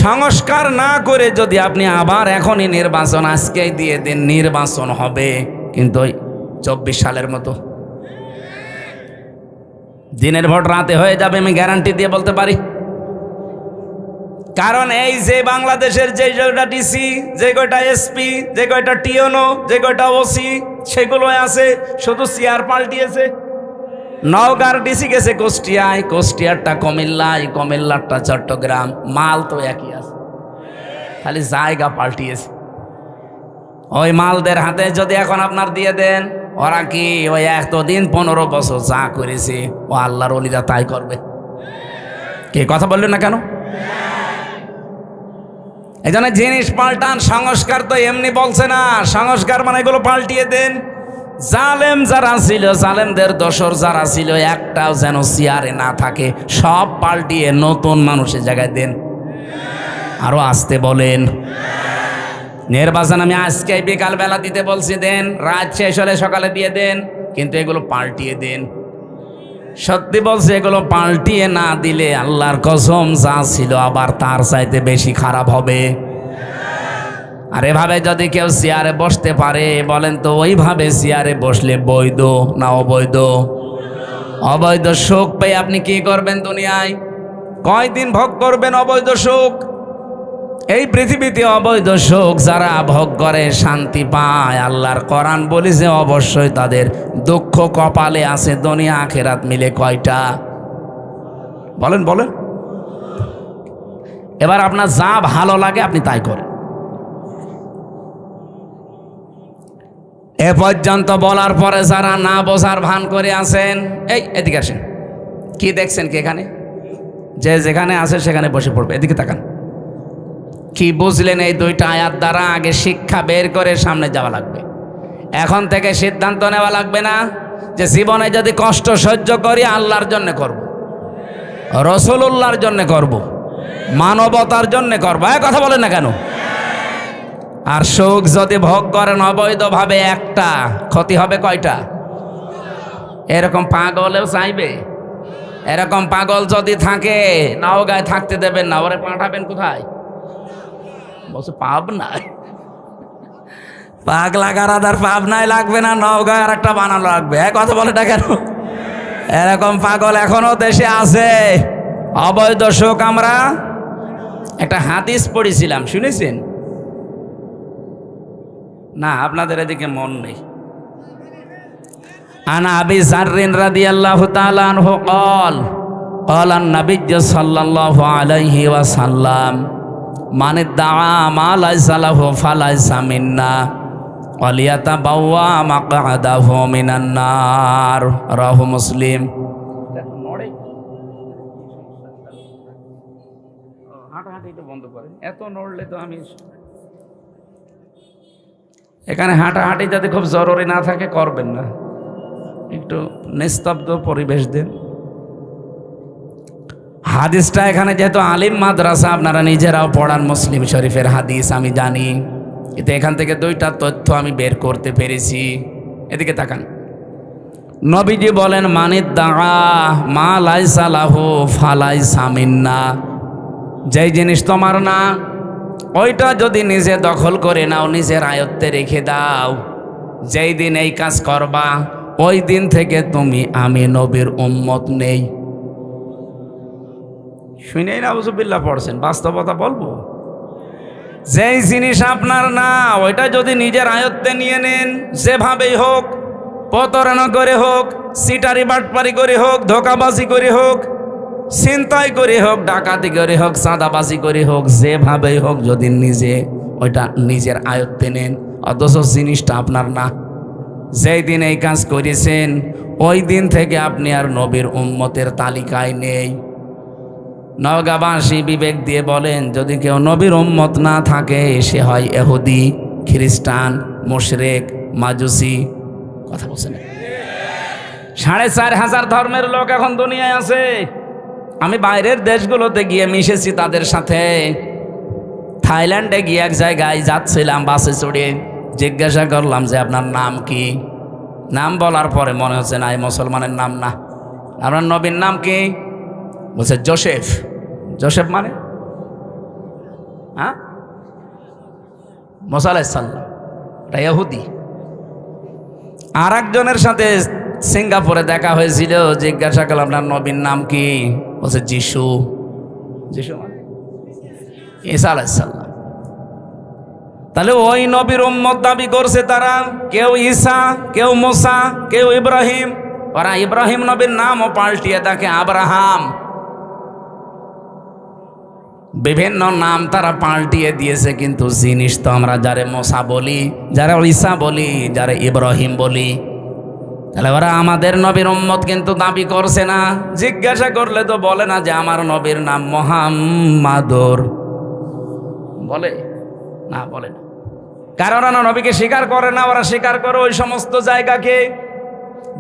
সংস্কার না করে যদি আপনি আবার এখনই নির্বাচন আজকেই দিয়ে দিন, নির্বাচন হবে, কিন্তু 24 সালের মতো দিনের ভোট রাতে হয়ে যাবে, আমি গ্যারান্টি দিয়ে বলতে পারি। কারণ এই যে বাংলাদেশের যে কয়টা ডিসি, যে কয়টা এসপি, যে কয়টা টিওনো, যে কয়টা ওসি, সেগুলো আছে, শুধু চেয়ার পাল্টিয়েছে। নওগাঁর ডিসি গেছে কুষ্টিয়ায়, কুষ্টিয়ারটা কুমিল্লায়, কুমিল্লারটা চট্টগ্রাম, মাল তো একই আছে, খালি জায়গা পাল্টিয়েছে। ওই মালদের হাতে যদি এখন আপনার দিয়ে দেন, ওরা কি ওই এতদিন 15 বছর যা করেছে ও আল্লাহর ওলিরা তাই করবে? কে কথা বললেন না কেন? এই জন্য জিনিস পাল্টান। সংস্কার তো এমনি বলছে না, সংস্কার মানে এগুলো পাল্টিয়ে দেন। জালেম যারা ছিল, জালেমদের দোসর যারা ছিল, একটাও যেন চেয়ারে না থাকে, সব পাল্টিয়ে নতুন মানুষের জায়গায় দেন। আরো আসতে বলেন। নির্বাচন আমি আজকে বিকাল বেলা দিতে বলছি, দেন। রাত শেষ হলে সকালে দিয়ে দেন, কিন্তু এগুলো পাল্টিয়ে দেন। সত্যি বলছে, এগুলো পাল্টিয়ে না দিলে আল্লাহর কসম যা ছিল আবার তার চাইতে বেশি খারাপ হবে। আর এভাবে যদি কেউ চেয়ারে বসতে পারে, বলেন তো ওইভাবে চেয়ারে বসলে বৈধ না অবৈধ? অবৈধ সুখ পেয়ে আপনি কি করবেন দুনিয়ায়? কয়দিন ভোগ করবেন অবৈধ সুখ? এই পৃথিবীতে অবৈধ সুখ যারা ভোগ করে শান্তি পায়, আল্লাহর কোরআন বলেছে অবশ্যই তাদের দুঃখ কপালে আছে, দুনিয়া আখেরাত মিলে কয়টা? বলেন বলেন। এবার আপনার যা ভালো লাগে আপনি তাই করেন। এ পর্যন্ত বলার পরে যারা না বোঝার ভান করে আছেন, এই এদিকে আসেন। কি দেখছেন কি এখানে? যে যেখানে আছে সেখানে বসে পড়বে। এদিকে তাকান। কি বুঝলেন এই 2টা আয়াত দ্বারা? আগে শিক্ষা বের করে সামনে যাওয়া লাগবে। এখন থেকে সিদ্ধান্ত নেওয়া লাগবে না যে জীবনে যদি কষ্ট সহ্য করি আল্লাহর জন্য করব, রাসূলুল্লাহর জন্য করব, মানবতার জন্য করব। কথা বলেন না কেন? আর সুখ যদি ভোগ করেন অবৈধভাবে, একটা ক্ষতি হবে কয়টা? এরকম পাগলেও চাইবে। এরকম পাগল যদি থাকে, নওগাঁয় থাকতে দেবেন না, ওরে পাঠাবেন কোথায়? বলছে পাবনায়। পাগলা গারাদার পাবনায় লাগবে না, নওগাঁয় আর একটা বানানো লাগবে। কথা বলে না কেন? এরকম পাগল এখনো দেশে আছে। অবৈধ সুখ, আমরা একটা হাদিস পড়েছিলাম, শুনেছেন না? আপনাদের এদিকে মন নেই। আন আবি যাররিন রাদিয়াল্লাহু তাআলা আনহু قال قال النبي صلى الله عليه وسلم من ادعى ما ليس له فليس منا وليتبوأ مقعده من النار رواه مسلم। হাঁটাহাঁটিটা বন্ধ করেন, এত নড়লে তো আমি এখানে হাঁটাহাঁটি যাতে খুব জরুরি না থাকে করবেন না, একটু নিস্তব্ধ পরিবেশ দিন। হাদিসটা এখানে যেহেতু আলিম মাদ্রাসা, আপনারা নিজেরাও পড়ান মুসলিম শরীফের হাদিস, আমি জানি, কিন্তু এখান থেকে দুইটা তথ্য আমি বের করতে পেরেছি। এদিকে তাকান। নবীজি বলেন মানিদ দাআ মা লাইসা লাহু ফালাইসা মিন্না, যেই জিনিস তোমার না ওইটা যদি নিজে দখল করে নাও, নিজের আয়ত্তে রেখে দাও, যেই দিন এই কাজ করবা ওই দিন থেকে তুমি আমি নবীর উম্মত নেই। শুনেই না আউযুবিল্লাহ পড়ছেন, বাস্তবতা বলবো। যেই জিনিস আপনার না ওইটা যদি নিজের আয়ত্তে নিয়ে নেন, যেভাবেই হোক, প্রতারণা করে হোক, সিটারি বাটপারি করে হোক, ধোকাবাজি করে হোক, ছিনতাই করে হোক, ডাকাতি করে হোক, চাঁদাবাজি করে হোক, যেভাবেই হোক, যদি নিজে ওইটা নিজের আয়ত্তে নেন, অথচ জিনিসটা আপনার না, যেই দিন এই কাজ করেছেন ওই দিন থেকে আপনি আর নবীর উম্মতের তালিকায় নেই। নওগাঁবাসী বিবেক দিয়ে বলেন, যদি কেউ নবীর উম্মত না থাকে সে হয় ইহুদি, খ্রিস্টান, মুশরিক, মাজুসি। কথা বলছেন? ৪,৫০০ ধর্মের লোক এখন দুনিয়ায় আছে। আমি বাইরের দেশগুলোতে গিয়ে মিশেছি তাদের সাথে। থাইল্যান্ডে গিয়ে এক জায়গায় যাচ্ছিলাম বাসে চড়ে, জিজ্ঞাসা করলাম যে আপনার নাম কি? নাম বলার পরে মনে হচ্ছে না এই মুসলমানের নাম না। আপনার নবীর নাম কি? বলছে জোসেফ। জোসেফ মানে হ্যাঁ মুসা আলাইহিস সালাম, এটা ইহুদি। আর একজনের সাথে সিঙ্গাপুরে দেখা হয়েছিল, জিজ্ঞাসা করলাম আপনার নবীর নাম কি? বলছে যিশু। যিশু মানে ঈসা আলাইহিস সালাম। তাহলে ওই নবীর উম্মত দাবি করছে তারা, কেউ ঈসা, কেউ মুসা, কেউ ইব্রাহিম। ওরা ইব্রাহিম নবীর নামও পাল্টিয়ে দেখে আব্রাহাম। বিভিন্ন নাম তারা পাল্টিয়ে দিয়েছে, কিন্তু জিনিস তো আমরা যারে মুসা বলি, যারা ঈসা বলি, যারা ইব্রাহিম বলি। তাহলে ওরা আমাদের নবীর উম্মত কিন্তু দাবি করছে না। জিজ্ঞাসা করলে তো বলে না যে আমার নবীর নাম মুহাম্মাদুর, বলে না, বলে না। কারণ ওরা নবীকে স্বীকার করে না, ওরা স্বীকার করে ওই সমস্ত জায়গাকে।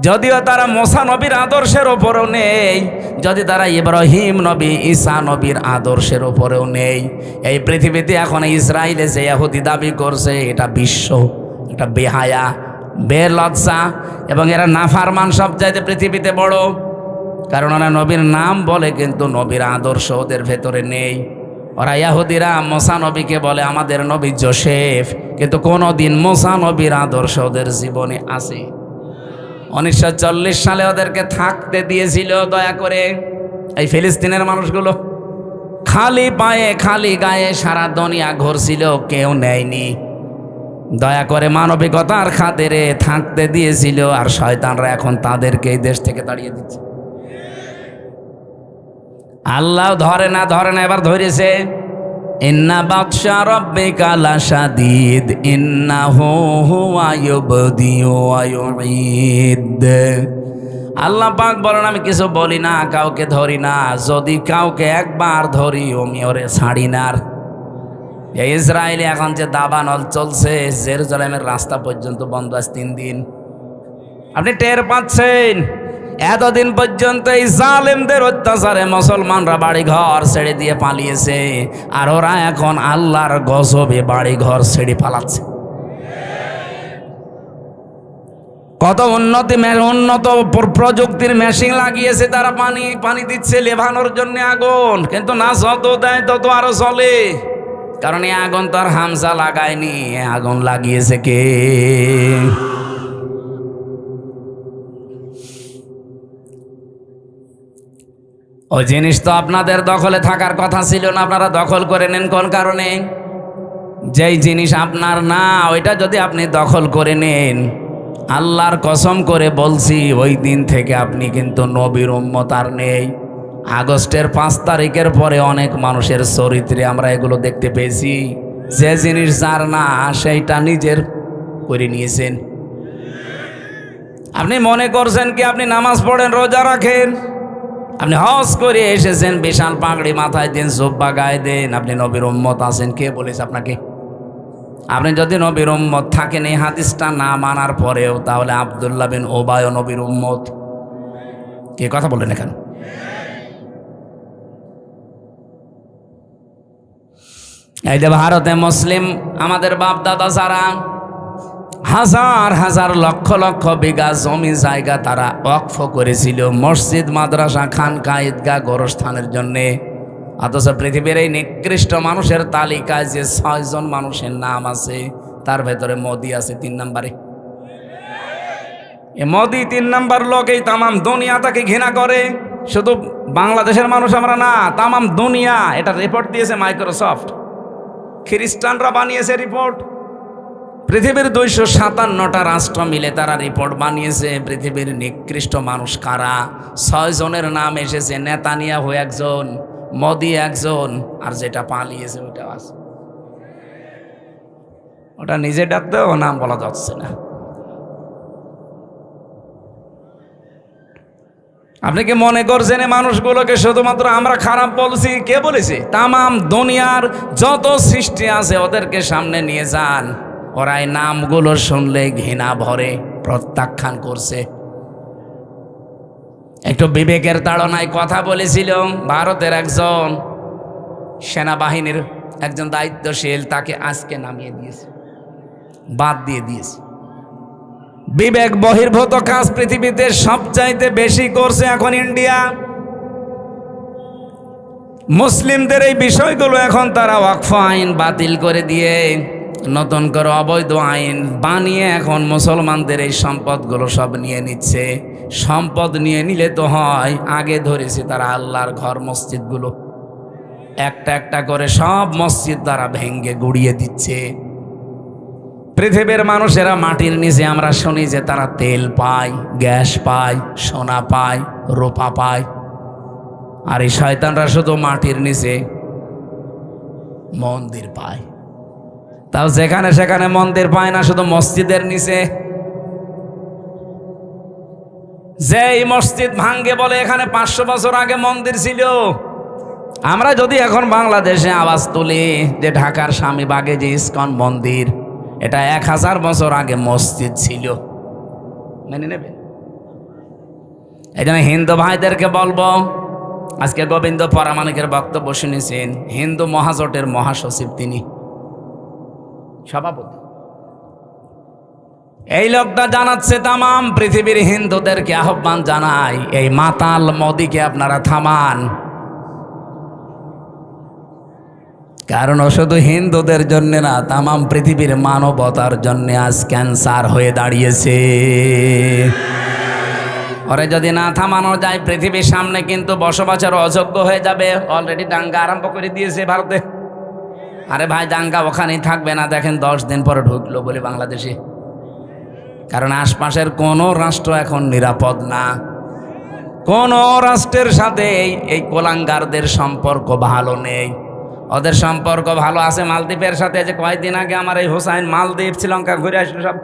যদিও তারা মুসা নবীর আদর্শের ওপরেও নেই, যদি তারা ইব্রাহিম নবী, ঈসা নবীর আদর্শের ওপরেও নেই। এই পৃথিবীতে এখন ইসরায়েলে যে ইহুদি দাবি করছে, এটা বিশ্ব, এটা বেহায়া, বেলজ্জা, এবং এরা নাফারমান সব চাইতে পৃথিবীতে বড়। কারণ ওরা নবীর নাম বলে কিন্তু নবীর আদর্শ ওদের ভেতরে নেই। ওরা ইহুদিরা মুসা নবীকে বলে আমাদের নবী জোসেফ, কিন্তু কোনোদিন মুসা নবীর আদর্শ ওদের জীবনে আছে? 1940 সালে ওদেরকে থাকতে দিয়েছিল দয়া করে এই ফিলিস্তিনের মানুষগুলো। খালি পায়ে খালি গায়ে সারা দুনিয়া ঘুরছিল, কেউ নেয়নি। দয়া করে মানবিকতার খাতিরে থাকতে দিয়েছিল, আর শয়তানরা এখন তাদেরকে এই দেশ থেকে তাড়িয়ে দিচ্ছে। আল্লাহ ধরে না, এবার ধরেছে। ইন্না বাতশা রাব্বিকা লাশাদীদ ইন্নাহু হুয়া ইউবদিউ ওয়া ইউঈদ। আল্লাহ পাক বলেন আমি কিছু বলি না, কাউকে ধরি না, যদি কাউকে একবার ধরি আমি ওরে ছাড়ি না। এই ইসরায়েলে এখন যে দাবানল চলছে, জেরুজালেমের রাস্তা পর্যন্ত বন্ধ আছে 3 দিন। আপনি টের পাচ্ছেন? এতদিন পর্যন্ত এই জালেমদের অত্যাচারে মুসলমানরা বাড়ি ঘর ছেড়ে দিয়ে পালিয়েছে, আর ওরা এখন আল্লাহর গজবে বাড়ি ঘর ছেড়ে পালাচ্ছে। কত উন্নত প্রযুক্তির মেশিন লাগিয়েছে তারা, পানি দিচ্ছে লেভানোর জন্য আগুন, কিন্তু না যত দেয় তত আরো চলে। কারণ এই আগুন তো আর হামজা লাগায়নি, আগুন লাগিয়েছে কে? ওই জিনিস তো আপনাদের দখলে থাকার কথা ছিল না, আপনারা দখল করে নেন কোন কারণে? যেই জিনিস আপনার না ওইটা যদি আপনি দখল করে নেন, আল্লাহর কসম করে বলছি, ওই দিন থেকে আপনি কিন্তু নবীর উম্মত আর নেই। আগস্টের 5 তারিখের পরে অনেক মানুষের চরিত্রে আমরা এগুলো দেখতে পেয়েছি। যে জিনিস যার না সেইটা নিজের করে নিয়েছেন। আপনি মনে করছেন কি আপনি নামাজ পড়েন, রোজা রাখেন, আপনি হজ করে এসেছেন, বিশাল পাগড়ি মাথায় দেন, জুব্বা গায়ে দেন, আপনি নবীর উম্মত আছেন? কে বলেছে আপনাকে? আপনি যদি নবীর উম্মত থাকেন এই হাদিসটা না মানার পরেও, তাহলে আব্দুল্লাহ বিন ওবায় নবীর উম্মত। কে কথা বললেন এখানে? এই যে ভারতে মুসলিম আমাদের বাপ দাদা যারা হাজার হাজার লক্ষ লক্ষ বিঘা জমি জায়গা তারা ওয়াকফ করেছিল মসজিদ, মাদ্রাসা, খানকা, ঈদগাহ, গোরস্থানের জন্যে, অথচ পৃথিবীর এই নিকৃষ্ট মানুষের তালিকায় যে 6 জন মানুষের নাম আছে, তার ভেতরে মোদি আছে 3 নম্বরে। এ মোদি 3 নম্বর লোক। এই তামাম দুনিয়া তাকে ঘৃণা করে। শুধু বাংলাদেশের মানুষ আমরা না, তামাম দুনিয়া। এটা রিপোর্ট দিয়েছে মাইক্রোসফট, খ্রিস্টানরা বানিয়েছে রিপোর্ট। পৃথিবীর 257টা রাষ্ট্র মিলে তারা রিপোর্ট বানিয়েছে পৃথিবীর নিকৃষ্ট মানুষ কারা। 6 জনের নাম এসেছে। নেতানিয়াহু একজন, মোদি একজন, আর যেটা পালিয়েছে ওটা আছে। ওটা নিজে ডাকতেও নাম বলা যাচ্ছে না। আপনি কি মনে করছেন এই মানুষগুলোকে শুধুমাত্র আমরা খারাপ বলছি? কে বলেছে? তামাম দুনিয়ার যত সৃষ্টি আছে ওদেরকে সামনে নিয়ে যান, ওরা এই নামগুলো শুনলে ঘৃণা ভরে প্রত্যাখ্যান করছে। একটু বিবেকের তাড়নায় কথা বলেছিল ভারতের একজন সেনাবাহিনীর একজন দায়িত্বশীল, তাকে আজকে নামিয়ে দিয়েছে, বাদ দিয়ে দিয়েছে। বিবেক বহির্ভূত কাজ পৃথিবীতে সবচাইতে বেশি করছে এখন ইন্ডিয়া। মুসলিমদের এই বিষয়গুলো এখন তারা ওয়াকফ আইন বাতিল করে দিয়ে নতুন করে অবৈধ আইন বানিয়ে এখন মুসলমানদের এই সম্পদগুলো সব নিয়ে নিচ্ছে। সম্পদ নিয়ে নিলে তো হয়, আগে ধরেছে তারা আল্লাহর ঘর মসজিদগুলো, একটা একটা করে সব মসজিদ তারা ভেঙ্গে গুড়িয়ে দিচ্ছে। পৃথিবীর মানুষেরা মাটির নিচে আমরা শুনি যে তারা তেল পায়, গ্যাস পায়, সোনা পায়, রূপা পায়, আর এই শয়তানরা শুধু মাটির নিচে মন্দির পায়। তাও যেখানে সেখানে মন্দির পায় না, শুধু মসজিদের নিচে। যে এই মসজিদ ভাঙ্গে বলে এখানে 500 বছর আগে মন্দির ছিল। আমরা যদি এখন বাংলাদেশে আওয়াজ তুলি যে ঢাকার স্বামীবাগে যে ইস্কন মন্দির, এটা 1000 বছর আগে মসজিদ ছিল, মেনে নেবেন? এই জন্য হিন্দু ভাইদেরকে বলবো, আজকে গোবিন্দ পরামানিকের বক্তব্য শুনেছেন, হিন্দু মহাজোটের মহাসচিব, তিনি সভাপতি। এই লোকটা জানাচ্ছে তামাম পৃথিবীর হিন্দুদেরকে আহ্বান জানাই, এই মাতাল মোদিকে আপনারা থামান। কারণ ও শুধু হিন্দুদের জন্য না, তামাম পৃথিবীর মানবতার জন্য আজ ক্যান্সার হয়ে দাঁড়িয়েছে। ওরে যদি না থামানো যায়, পৃথিবীর সামনে কিন্তু বসবাসের অযোগ্য হয়ে যাবে। অলরেডি দাঙ্গা আরম্ভ করে দিয়েছে ভারতে। আরে ভাই, দাঙ্গা ওখানেই থাকবে না, দেখেন 10 দিন পরে ঢুকলো বলে বাংলাদেশে। কারণ আশপাশের কোনো রাষ্ট্র এখন নিরাপদ না। কোন রাষ্ট্রের সাথে এই কোলাঙ্গারদের সম্পর্ক ভালো নেই। ওদের সম্পর্ক ভালো আছে মালদ্বীপের সাথে। যে কয়েকদিন আগে আমার এই হোসাইন মালদ্বীপ শ্রীলঙ্কা ঘুরে আসলো, সব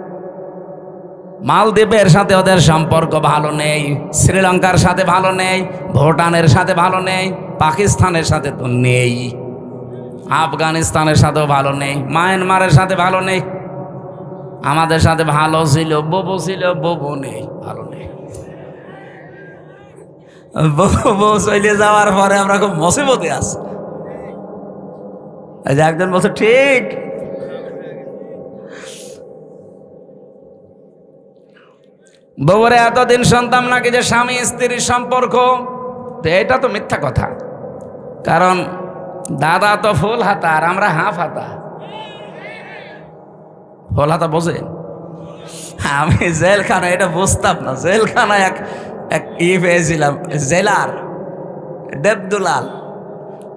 মালদ্বীপের সাথে ওদের সম্পর্ক ভালো নেই, শ্রীলঙ্কার সাথে ভালো নেই, ভুটানের সাথে ভালো নেই, পাকিস্তানের সাথে তো নেই, আফগানিস্তানের সাথেও ভালো নেই, মায়ানমারের সাথে ভালো নেই। আমাদের সাথে ভালো ছিল, ববু ছিল, ববু নেই, ভালো নেই। বউ চলে যাওয়ার পরে আমরা খুব মুসিবতে আছি। একজন বলছে ঠিক, বউরে এতদিন শুনতাম নাকি যে স্বামী স্ত্রীর সম্পর্ক, তো এটা তো মিথ্যা কথা। কারণ দাদা তো ফুল হাতা আর আমরা হাফ হাতা। ফুল হাতা বোঝেন? আমি জেলখানা এটা বুঝতাম না। জেলখানায় এক পেয়েছিলাম, জেলার দেবদুলাল।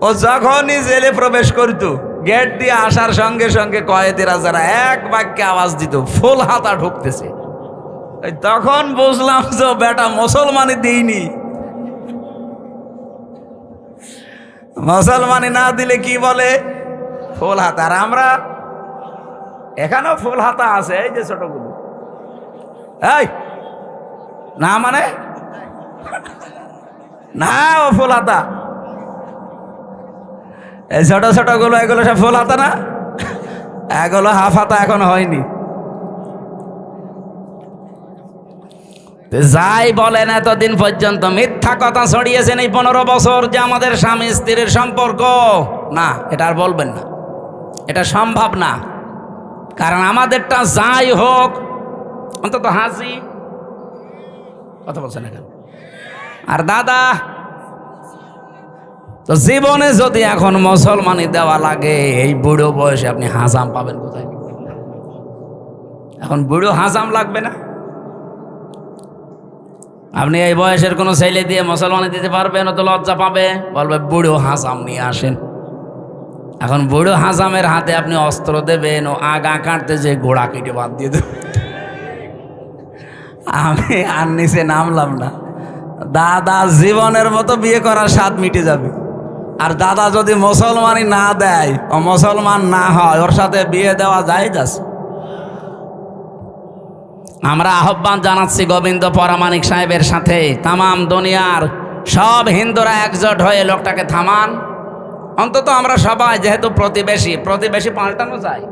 ও যখনই জেলে প্রবেশ করতো, গেট দিয়ে আসার সঙ্গে সঙ্গে কয়েদিরা যারা এক বাক্যে আওয়াজ দিত, ফুল হাতা ঢুকতেছে। তখন বুঝলাম যে বেটা মুসলমানই দিইনি। মুসলমানি না দিলে কি বলে ফুল হাতা। আর আমরা এখানেও ফুল হাতা আছে, এই যে ছোটগুলো। এই না মানে না, ও ফুল হাতা, এই ছোট ছোট গুলো এগুলো সব ফুল হাতা না, এগুলো হাফ হাতা এখন হয়নি। যাই বলেন, এতদিন পর্যন্ত মিথ্যা কথা ছড়িয়েছেন এই 15 বছর যে আমাদের স্বামী স্ত্রীর সম্পর্ক না, এটা আর বলবেন না, এটা সম্ভব না। কারণ আমাদেরটা যাই হোক অন্তত হাসি কথা বলছেন এখন। আর দাদা তো জীবনে যদি এখন মুসলমানি দেওয়া লাগে, এই বুড়ো বয়সে আপনি হাজাম পাবেন কোথায়? এখন বুড়ো হাজাম লাগবে না? আপনি এই বয়সের কোনো ছেলে দিয়ে মুসলমানি দিতে পারবেন? তো লজ্জা পাবে, বলবে বুড়ো হাজাম নিয়ে আসেন। এখন বুড়ো হাজামের হাতে আপনি অস্ত্র দেবেন, ও আগা কাটতে যে গোড়া কেটে বাদ দিয়ে দেবেন। আমি আর নিচে নামলাম না। দাদা জীবনের মতো বিয়ে করার স্বাদ মিটে যাবে। আর দাদা যদি মুসলমানি না দেয়, ও মুসলমান না হয়, ওর সাথে বিয়ে দেওয়া যায় যাচ্ছে। আমরা আহ্বান জানাচ্ছি গোবিন্দ পরামানিক সাহেবের সাথে, তামাম দুনিয়ার সব হিন্দুরা একজোট হয়ে লোকটাকে থামান। অন্তত আমরা সবাই যেহেতু প্রতিবেশী পাল্টানো যায়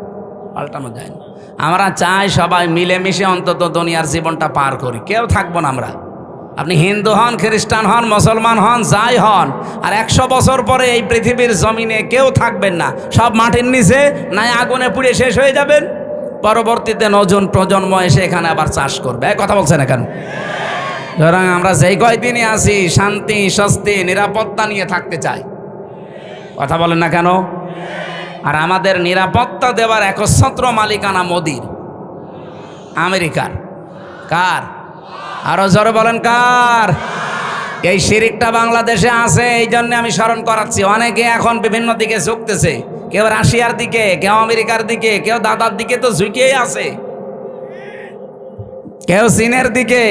না। আমরা চাই সবাই মিলেমিশে অন্তত দুনিয়ার জীবনটা পার করি, কেউ থাকবো না আমরা। আপনি হিন্দু হন, খ্রিস্টান হন, মুসলমান হন, যাই হন, আর 100 বছর পরে এই পৃথিবীর জমিনে কেউ থাকবেন না। সব মাটির নিচে নাই আগুনে পুড়ে শেষ হয়ে যাবেন। পরবর্তীতে নতুন প্রজন্ম এসে এখানে আবার চাষ করবে। কথা বলছেন এখানে। সুতরাং আমরা যেই কয়দিনই আছি শান্তি, স্বস্তি, নিরাপত্তা নিয়ে থাকতে চাই। কথা বলেন না কেন? আর আমাদের নিরাপত্তা দেওয়ার একচ্ছত্র মালিকানা মোদির, আমেরিকার। কার? আরো জোরে বলেন কার? এই শিরিকটা বাংলাদেশে আছে, এই জন্য আমি স্মরণ করাচ্ছি। অনেকে এখন বিভিন্ন দিকে ঝুঁকতেছে, কেউ রাশিয়ার দিকে, কেউ আমেরিকার দিকে, কেউ দাদার দিকে তো ঝুঁকেই আছে, কেউ চীনের দিকে।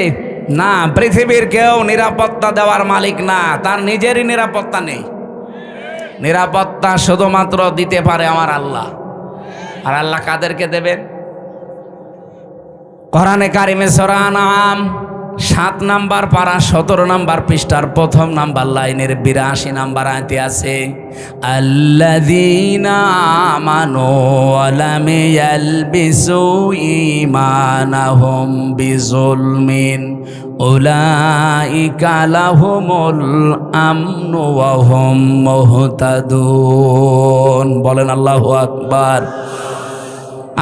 না, পৃথিবীর কেউ নিরাপত্তা দেওয়ার মালিক না, তার নিজেরই নিরাপত্তা নেই। নিরাপত্তা শুধুমাত্র দিতে পারে আমার আল্লাহ। আর আল্লাহ কাদেরকে দেবেন? কোরআনে কারিমে সূরা আনআম 7 নাম্বার পারা 17 নাম্বার পৃষ্ঠার 1ম নাম্বার লাইনের 82 নাম্বার আয়াতে আছে, আল্লাযীনা আমানু ওয়া লাম ইয়ালবিসু ঈমানাহুম বিযুলমিন উলাইকা লাহুমুল আমনু ওয়া হুম মুহতাদুন। বলেন আল্লাহু আকবার।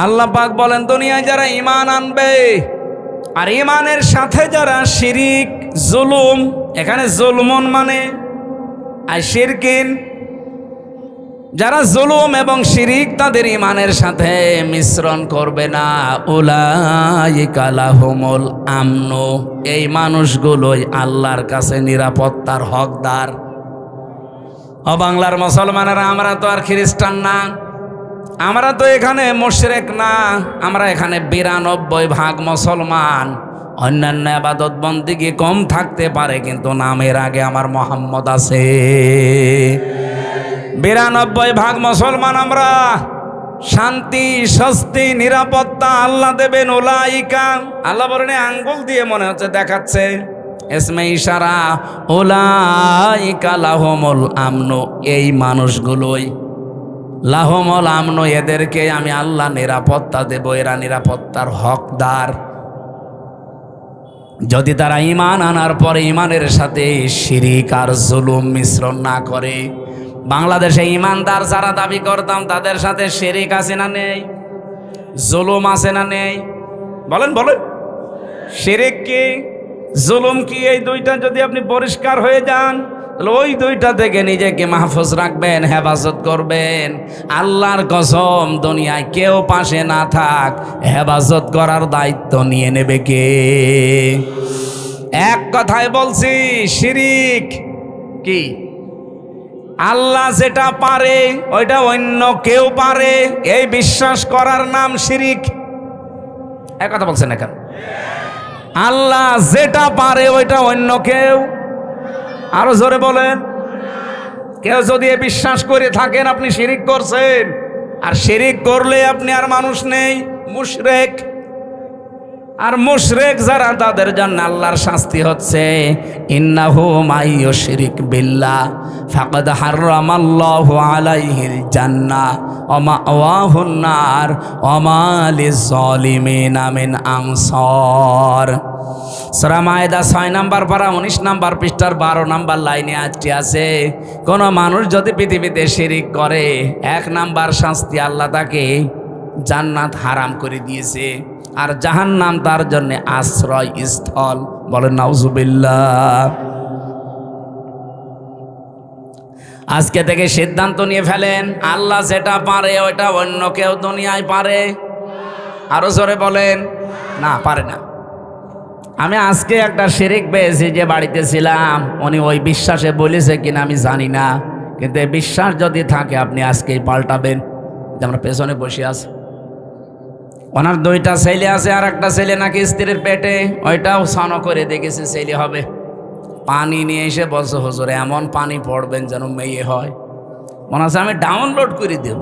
আল্লাহ পাক বলেন, দুনিয়ায় যারা ঈমান আনবে আর ঈমানের সাথে যারা শিরিক, জুলুম, এখানে জুলমন মানে আর শিরকিন, যারা জুলুম এবং শিরিক তাদের ঈমানের সাথে মিশ্রণ করবে না, উলাইকা লাহুমুল আমনু, এই মানুষগুলোই আল্লাহর কাছে নিরাপত্তার হকদার। ও বাংলার মুসলমানেরা, আমরা তো আর খ্রিস্টান না, আমরা তো এখানে মুশরিক না, আমরা এখানে 92% মুসলমান। অন্যান্য ইবাদত বন্দেগী কম থাকতে পারে, কিন্তু নামের আগে আমার মোহাম্মদ আছে। 92% মুসলমান আমরা। শান্তি, স্বস্তি, নিরাপত্তা আল্লাহ দেবেন। উলাইকা, আল্লাহ বলেন আঙ্গুল দিয়ে মনে হচ্ছে দেখাচ্ছে, ইসমে ইশারা, উলাইকা লাহুমুল আমনু, এই মানুষগুলোই লাহুমুল আমনু, এদেরকে আমি আল্লাহ নিরাপত্তা দেব, এরা নিরাপত্তার হকদার। যদি তারা ঈমান আনার পরে ঈমানের সাথে শিরিক আর জুলুম মিশ্রণ না করে। বাংলাদেশে ঈমানদার যারা দাবি করতাম, তাদের সাথে শিরিক আছে না নেই? জুলুম আছে না নেই? বলেন বলেন। শিরিক কি, জুলুম কি, এই দুইটা যদি আপনি পরিষ্কার হয়ে যান, তাহলে ওই দুইটা থেকে নিজেকে মাহফুজ রাখবেন, হেফাজত করবেন। আল্লাহর কসম, দুনিয়ায় কেউ পাশে না থাক, হেফাজত করার দায়িত্ব নিয়ে নেবে কে? এক কথায় বলছি, শিরিক কি? আল্লাহ যেটা পারে ওইটা অন্য কেউ পারে, এই বিশ্বাস করার নাম শিরিক। এক কথা বলছেন এখন। আল্লাহ যেটা পারে ওইটা অন্য কেউ, আরো জোরে বলেন, কেউ যদি এ বিশ্বাস করে থাকেন আপনি শিরিক করছেন। আর শিরিক করলে আপনি আর মানুষ নেই, মুশরিক। আর মুশরিক যারা তাদের জন্য আল্লাহর শাস্তি হচ্ছে ইন্নাহু মাইয়ুশরিক বিল্লাহ ফাকাদ হারামাল্লাহু আলাইহিল জান্নাহ ওয়া মাওয়াহুন নার ওয়া মা লিয-যালিমিনা মিন আনসার। সূরা মায়েদা 6 নম্বর পারা 19 নম্বর পৃষ্ঠার 12 নম্বর লাইনে আয়াতটি আছে, কোন মানুষ যদি পৃথিবীতে শিরিক করে 1 নম্বর শাস্তি আল্লাহ তাকে জান্নাত হারাম করে দিয়েছে, আর জাহান্নাম তার জন্য আশ্রয় স্থল। বলেন নাউজুবিল্লাহ। আজকে থেকে সিদ্ধান্ত নিয়ে ফেলেন, আল্লাহ যেটা পারে ওইটা অন্য কেউ দুনিয়ায় পারে। আরো জোরে বলেন, না পারে না। আমি আজকে একটা শিরিক পেয়েছি, যে বাড়িতে ছিলাম উনি ওই বিশ্বাসে বলেছে কিনা আমি জানি না, কিন্তু এই বিশ্বাস যদি থাকে আপনি আজকেই পাল্টাবেন। যে আমরা পেছনে বসে আছি, ওনার 2টা ছেলে আছে, আর একটা ছেলে নাকি স্ত্রীর পেটে, ওইটাও স্নান করে দেখেছে ছেলে হবে। পানি নিয়ে এসে বলছে হুজুর এমন পানি পড়বেন যেন মেয়ে হয়। মনে আছে আমি ডাউনলোড করে দেব।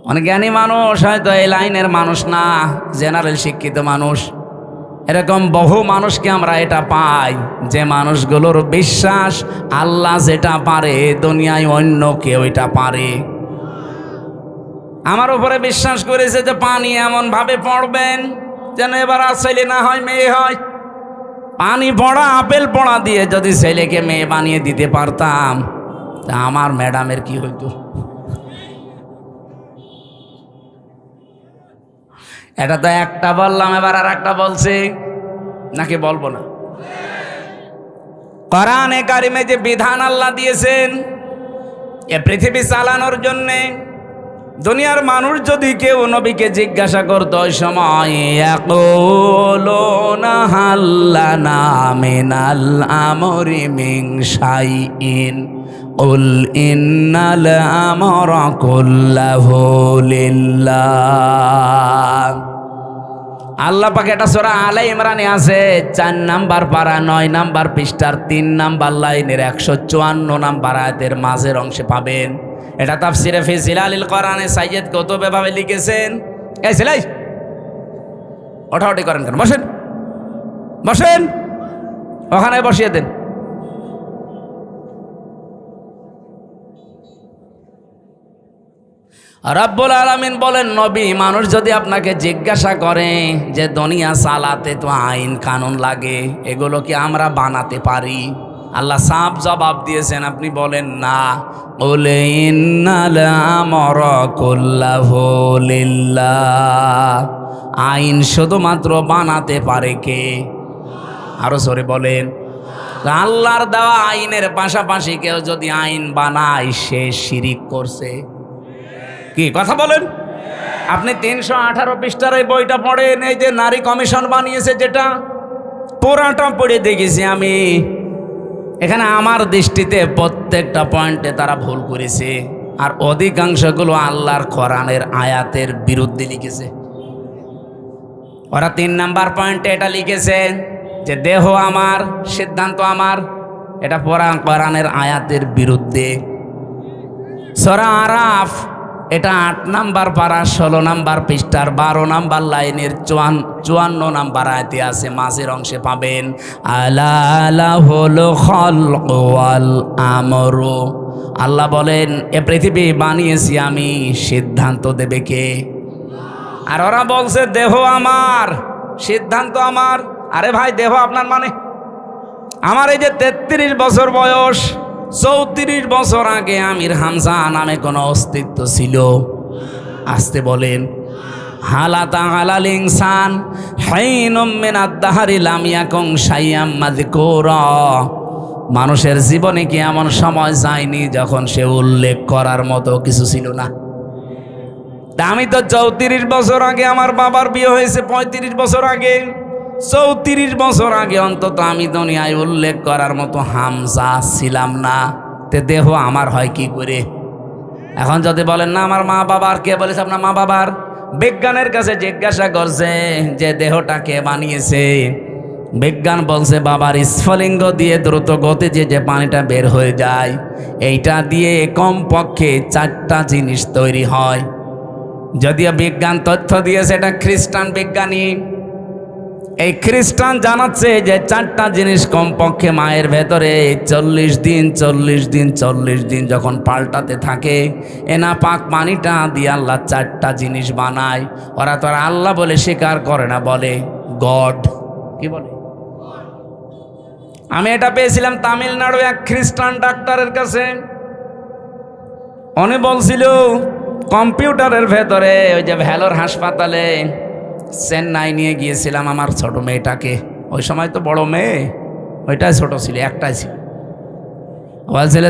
অনেক জ্ঞানী মানুষ, হয়তো এই লাইনের মানুষ না, জেনারেল শিক্ষিত মানুষ, এরকম বহু মানুষকে আমরা এটা পাই যে মানুষগুলোর বিশ্বাস আল্লাহ যেটা পারে দুনিয়ায় অন্য কেউ এটা পারে। আমার উপরে বিশ্বাস করেছে যে পানি এমন ভাবে পড়বেন যেন এবার আর ছেলে না হয় মেয়ে হয়। পানি পড়া আপেল পড়া দিয়ে যদি ছেলেকে মেয়ে বানিয়ে দিতে পারতাম তা আমার ম্যাডামের কি হইতো। এটা তো একটা বললাম, এবার আর একটা বলছি, নাকি বলবো না? কোরআনে কারিমে যে বিধান আল্লাহ দিয়েছেন এ পৃথিবী চালানোর জন্যে, দুনিয়ার মানুষ যদি কেউ নবীকে জিজ্ঞাসা করতো ওই সময়, ইয়াকুলুনা হাল্লানা মিনাল আমরি মিন শাইইন কুল ইন্নাল আমরা কুল্লাহু লিল্লাহ। আল্লাহ পাক এটা সূরা আলে ইমরানে আছে, 4 নাম্বার পারা 9 নাম্বার পৃষ্ঠার 3 নাম্বার লাইনের 154 নাম্বার আয়াতের মাঝের অংশে পাবেন। এটা তাফসিরে ফি জিলালিল কোরআনে সাইয়্যিদ কুতুব এভাবে লিখেছেন। এই ছেলে ওঠাউঠি করেন কেন? বসেন বসেন, ওখানে বসিয়ে দেন। রব্বুল আলামিন বলেন, নবী মানুষ যদি আপনাকে জিজ্ঞাসা করে যে দুনিয়া চালাতে তো আইন কানুন লাগে, এগুলো কি আমরা বানাতে পারি? আল্লাহ সাফ জবাব দিয়েছেন, আপনি বলেন না। কুল ইন্নাল আমরা কুল্লাহু লিল্লাহ। আইন শুধুমাত্র বানাতে পারে কে? আরো জোরে বলেন। আল্লাহর দেওয়া আইনের পাশাপাশি কেউ যদি আইন বানায় সে শিরিক করছে। কি কথা বলেন? আপনি 318 পৃষ্ঠার এই বইটা পড়েন, এই যে নারী কমিশন বানিয়েছে যেটা, পুরাটা পড়ে দেখেছি আমি। এখানে আমার দৃষ্টিতে প্রত্যেকটা পয়েন্টে তারা ভুল করেছে, আর অধিকাংশগুলো আল্লাহর কোরআনের আয়াতের বিরুদ্ধে লিখেছে। ওরা 3 নাম্বার পয়েন্টে এটা লিখেছে যে দেহ আমার, সিদ্ধান্ত আমার, এটা কোরআনের আয়াতের বিরুদ্ধে। সূরা আরাফ এটা 8 নাম্বার পারা 16 নাম্বার পৃষ্ঠার 12 নাম্বার লাইনের 54 নাম্বার আয়াতে আছে, মাঝের অংশে পাবেন আলা লাহুল খালকু ওয়াল আমরু। আল্লাহ বলেন এ পৃথিবী বানিয়েছি আমি, সিদ্ধান্ত দেবে কে? আর ওরা বলছে দেহ আমার, সিদ্ধান্ত আমার। আরে ভাই, দেহ আপনার মানে? আমার এই যে 33 বছর বয়স, 34 বছর আগে আমির হামজা নামে কোনো অস্তিত্ব ছিল? আসতে বলেন। হালাতা হালাল ইনসান হাইনুম মিনাদ দাহরি লাম ইয়াকুন শাইয়াম মাযকুরা। মানুষের জীবনে কি এমন সময় যায়নি যখন সে উল্লেখ করার মতো কিছু ছিল না? তা আমি তো 34 বছর আগে আমার বাবার বিয়ে হয়েছে, 35 বছর আগে, 34 বছর আগে অন্তত আমি দুনিয়ায় উল্লেখ করার মতো হামজা ছিলাম না। তে দেহ আমার হয় কি করে? এখন যদি বলেন না আমার মা বাবার, কে বলেছে আপনার মা বাবার? বিজ্ঞানের কাছে জিজ্ঞাসা করছে যে দেহটা কে বানিয়েছে। বিজ্ঞান বলছে বাবার স্ফলিঙ্গ দিয়ে দ্রুত গতিতে যে পানিটা বের হয়ে যায়, এইটা দিয়ে কমপক্ষে 4টা জিনিস তৈরি হয়। যদিও বিজ্ঞান তথ্য দিয়েছে, এটা খ্রিস্টান বিজ্ঞানী, এই খ্রিস্টান জানাচ্ছে যে 4টা জিনিস কমপক্ষে মায়ের ভেতরে 40 দিন যখন পাল্টাতে থাকে, এনা পাক পানিটা দিয়ে আল্লাহ 4টা জিনিস বানায়। ওরা তো আর আল্লাহ বলে স্বীকার করে না, বলে গড। কি বলে? আমি এটা পেয়েছিলাম তামিলনাড়ু এক খ্রিস্টান ডাক্তারের কাছে। উনি বলছিল কম্পিউটারের ভেতরে ওই যে ভ্যালোর হাসপাতালে চেন্নাই নিয়ে গিয়েছিলাম আমার ছোট মেয়েটাকে। ওই সময় তো বড় মেয়ে, ওইটাই ছোট ছিল, একটাই ছিল। বলছিল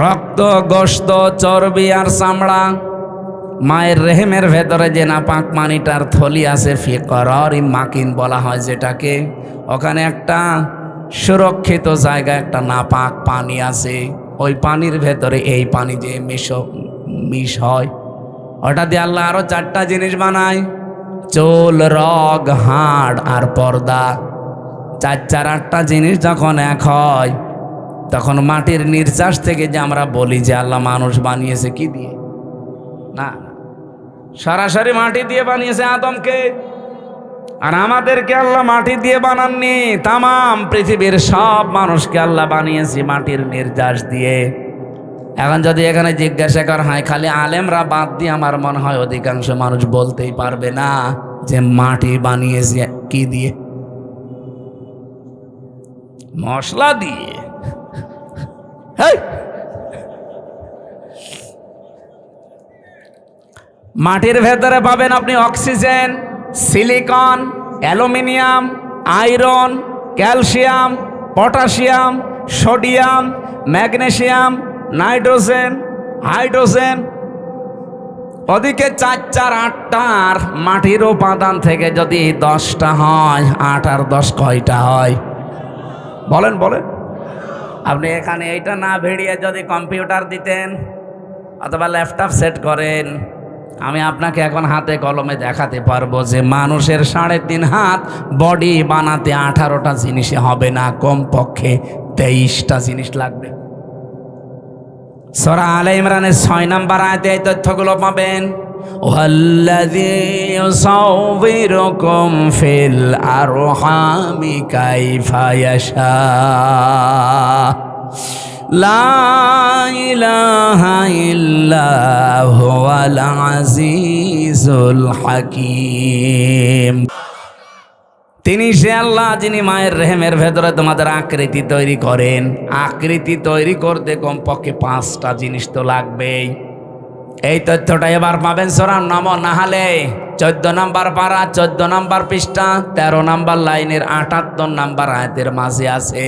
রক্ত, গোশত, চর্বি আর চামড়া, মায়ের রেহেমের ভেতরে যে নাপাক পানিটার থলি আছে, ফিকরারি মাকিন বলা হয় যেটাকে, ওখানে একটা সুরক্ষিত জায়গা, একটা নাপাক পানি আছে। ওই পানির ভেতরে এই পানি যে মিশ হয়, ওটা দিয়ে আল্লাহ আরো 4টা জিনিস বানায়, চুল, রগ, হাড় আর পর্দা। 8টা জিনিস যখন এক হয়, তখন মাটির নির্যাস থেকে যে আমরা বলি যে আল্লাহ মানুষ বানিয়েছে কি দিয়ে, না সরাসরি মাটি দিয়ে বানিয়েছে আদমকে। আর আমাদেরকে আল্লাহ মাটি দিয়ে বানাননি, তামাম পৃথিবীর সব মানুষকে আল্লাহ বানিয়েছে মাটির নির্যাস দিয়ে। এখন যদি এখানে জিজ্ঞাসা করা হয় খালি আলেমরা বাদ দিয়ে, আমার মনে হয় অধিকাংশ মানুষ বলতেই পারবে না যে মাটি বানিয়েছে কি দিয়ে, মশলা দিয়ে। মাটির ভেতরে পাবেন আপনি oxygen, silicon, aluminium, iron, calcium, potassium, sodium, magnesium, nitrogen, hydrogen. ওদিকে 4-8টার মাটির উপাদান থেকে যদি 10টা হয়, 8 আর 10 কয়টা হয় বলেন বলেন? আপনি এখানে এইটা না ভিড়িয়ে যদি কম্পিউটার দিতেন অথবা ল্যাপটপ সেট করেন, আমি আপনাকে এখন হাতে কলমে দেখাতে পারবো যে মানুষের 3.5 হাত বডি বানাতে 18টা জিনিসে হবে না, কমপক্ষে 23টা জিনিস লাগবে। সূরা আলে ইমরানের 6 নম্বর আয়াতে এই তথ্যগুলো পাবেন। ওয়াল্লাযী ইউসাউবিরুকুম ফিল আরহামি কাইফা ইয়াশা লা ইলাহা ইল্লা হুয়াল আজিজুল হাকীম। তিনি সে আল্লাহ যিনি মায়ের রেহেমের ভেতরে তোমাদের আকৃতি তৈরি করেন। আকৃতি তৈরি করতে কমপক্ষে 5টা জিনিস তো লাগবেই। এই তথ্যটা এবার পাবেন সূরা নাহলে 14 নম্বর পারা, 14 নম্বর পৃষ্ঠা, 13 নম্বর লাইনের 78 নম্বর আয়াতের মাঝে আছে।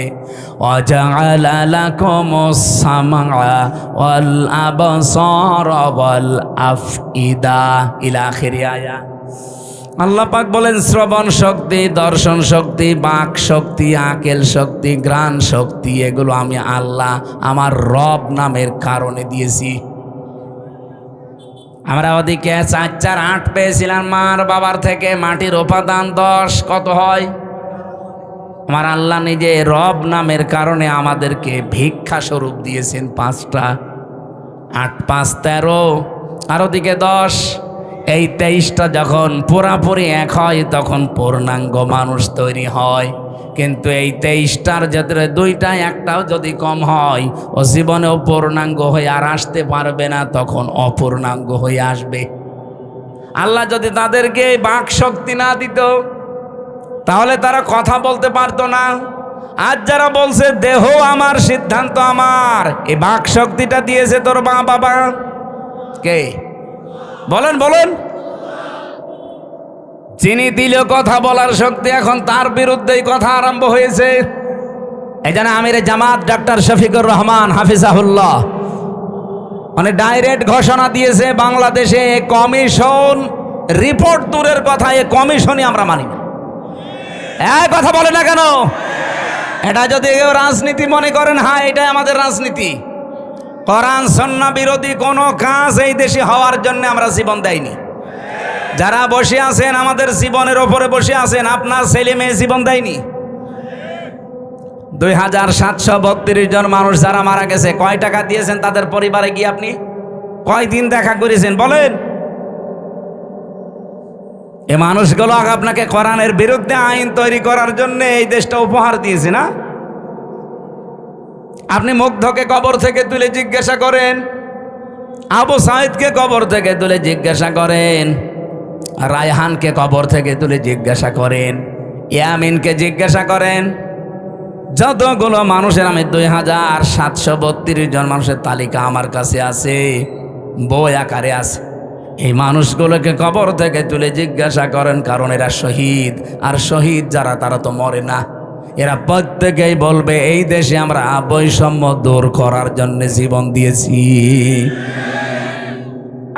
ওয়াজআলা লাকুমুস সামআ ওয়াল আবসারা ওয়াল আফইদা ইলা আখিরি আয়া। আল্লাহ পাক বলেন শ্রবণ শক্তি, দর্শন শক্তি, বাক শক্তি, আকেল শক্তি, ঘ্রাণ শক্তি, এগুলো আমি আল্লাহ আমার রব নামের কারণে দিয়েছি। আমরা ওদিকে 4-8 পেয়েছিলাম মার বাবার থেকে, মাটির উপাদান 10, কত হয়? আমার আল্লাহ নিজে রব নামের কারণে আমাদেরকে ভিক্ষা স্বরূপ দিয়েছেন 5টা। 8 5 13, আর ওদিকে 10, এই 23টা যখন পুরাপুরি এক হয় তখন পূর্ণাঙ্গ মানুষ তৈরি হয়। কিন্তু এই 23টার ভেতরে 2টা 1টাও যদি কম হয়, ও জীবনেও পূর্ণাঙ্গ হয়ে আর আসতে পারবে না, তখন অপূর্ণাঙ্গ হয়ে আসবে। আল্লাহ যদি তাদেরকে বাক শক্তি না দিত তাহলে তারা কথা বলতে পারতো না। আজ যারা বলছে দেহ আমার, সিদ্ধান্ত আমার, এই বাক শক্তিটা দিয়েছে তোর মা বাবা কে? বলেন বলেন। যিনি দিল কথা বলার শক্তি, এখন তার বিরুদ্ধেই কথা আরম্ভ হয়েছে। এই জন্য আমিরে জামাত ডাক্তার শফিকুর রহমান হাফিজাহুল্লাহ মানে ডাইরেক্ট ঘোষণা দিয়েছে, বাংলাদেশে কমিশন রিপোর্ট দূরের কথা, এই কমিশনই আমরা মানি না। এক কথা বলে না কেন? এটা যদি কেউ রাজনীতি মনে করেন, হ্যাঁ এটাই আমাদের রাজনীতি। কোরআন সুন্নাহ বিরোধী কোনো কাজ এই দেশে হওয়ার জন্য আমরা জীবন দেইনি। যারা বসে আছেন আমাদের জীবনের ওপরে বসে আছেন, আপনার ছেলে মেয়ে জীবন দেয়নি। 2732 জন মানুষ যারা মারা গেছে, কয় টাকা দিয়েছেন তাদের পরিবারে গিয়ে? আপনি কয়দিন দেখা করেছেন বলেন? এই মানুষগুলো আপনাকে কোরআনের বিরুদ্ধে আইন তৈরি করার জন্য এই দেশটা উপহার দিয়েছে না? আপনি মুগ্ধকে কবর থেকে তুলে জিজ্ঞাসা করেন, আবু সাইদকে কবর থেকে তুলে জিজ্ঞাসা করেন, রায়হানকে কবর থেকে তুলে জিজ্ঞাসা করেন, ইয়ামিনকে জিজ্ঞাসা করেন, যতগুলো মানুষের, আমি 2732 জন মানুষের তালিকা আমার কাছে আছে, বই আকারে আছে। এই মানুষগুলোকে কবর থেকে তুলে জিজ্ঞাসা করেন, কারণ এরা শহীদ। আর শহীদ যারা, তারা তো মরে না। এরা প্রত্যেকেই বলবে এই দেশে আমরা বৈষম্য দূর করার জন্য জীবন দিয়েছি।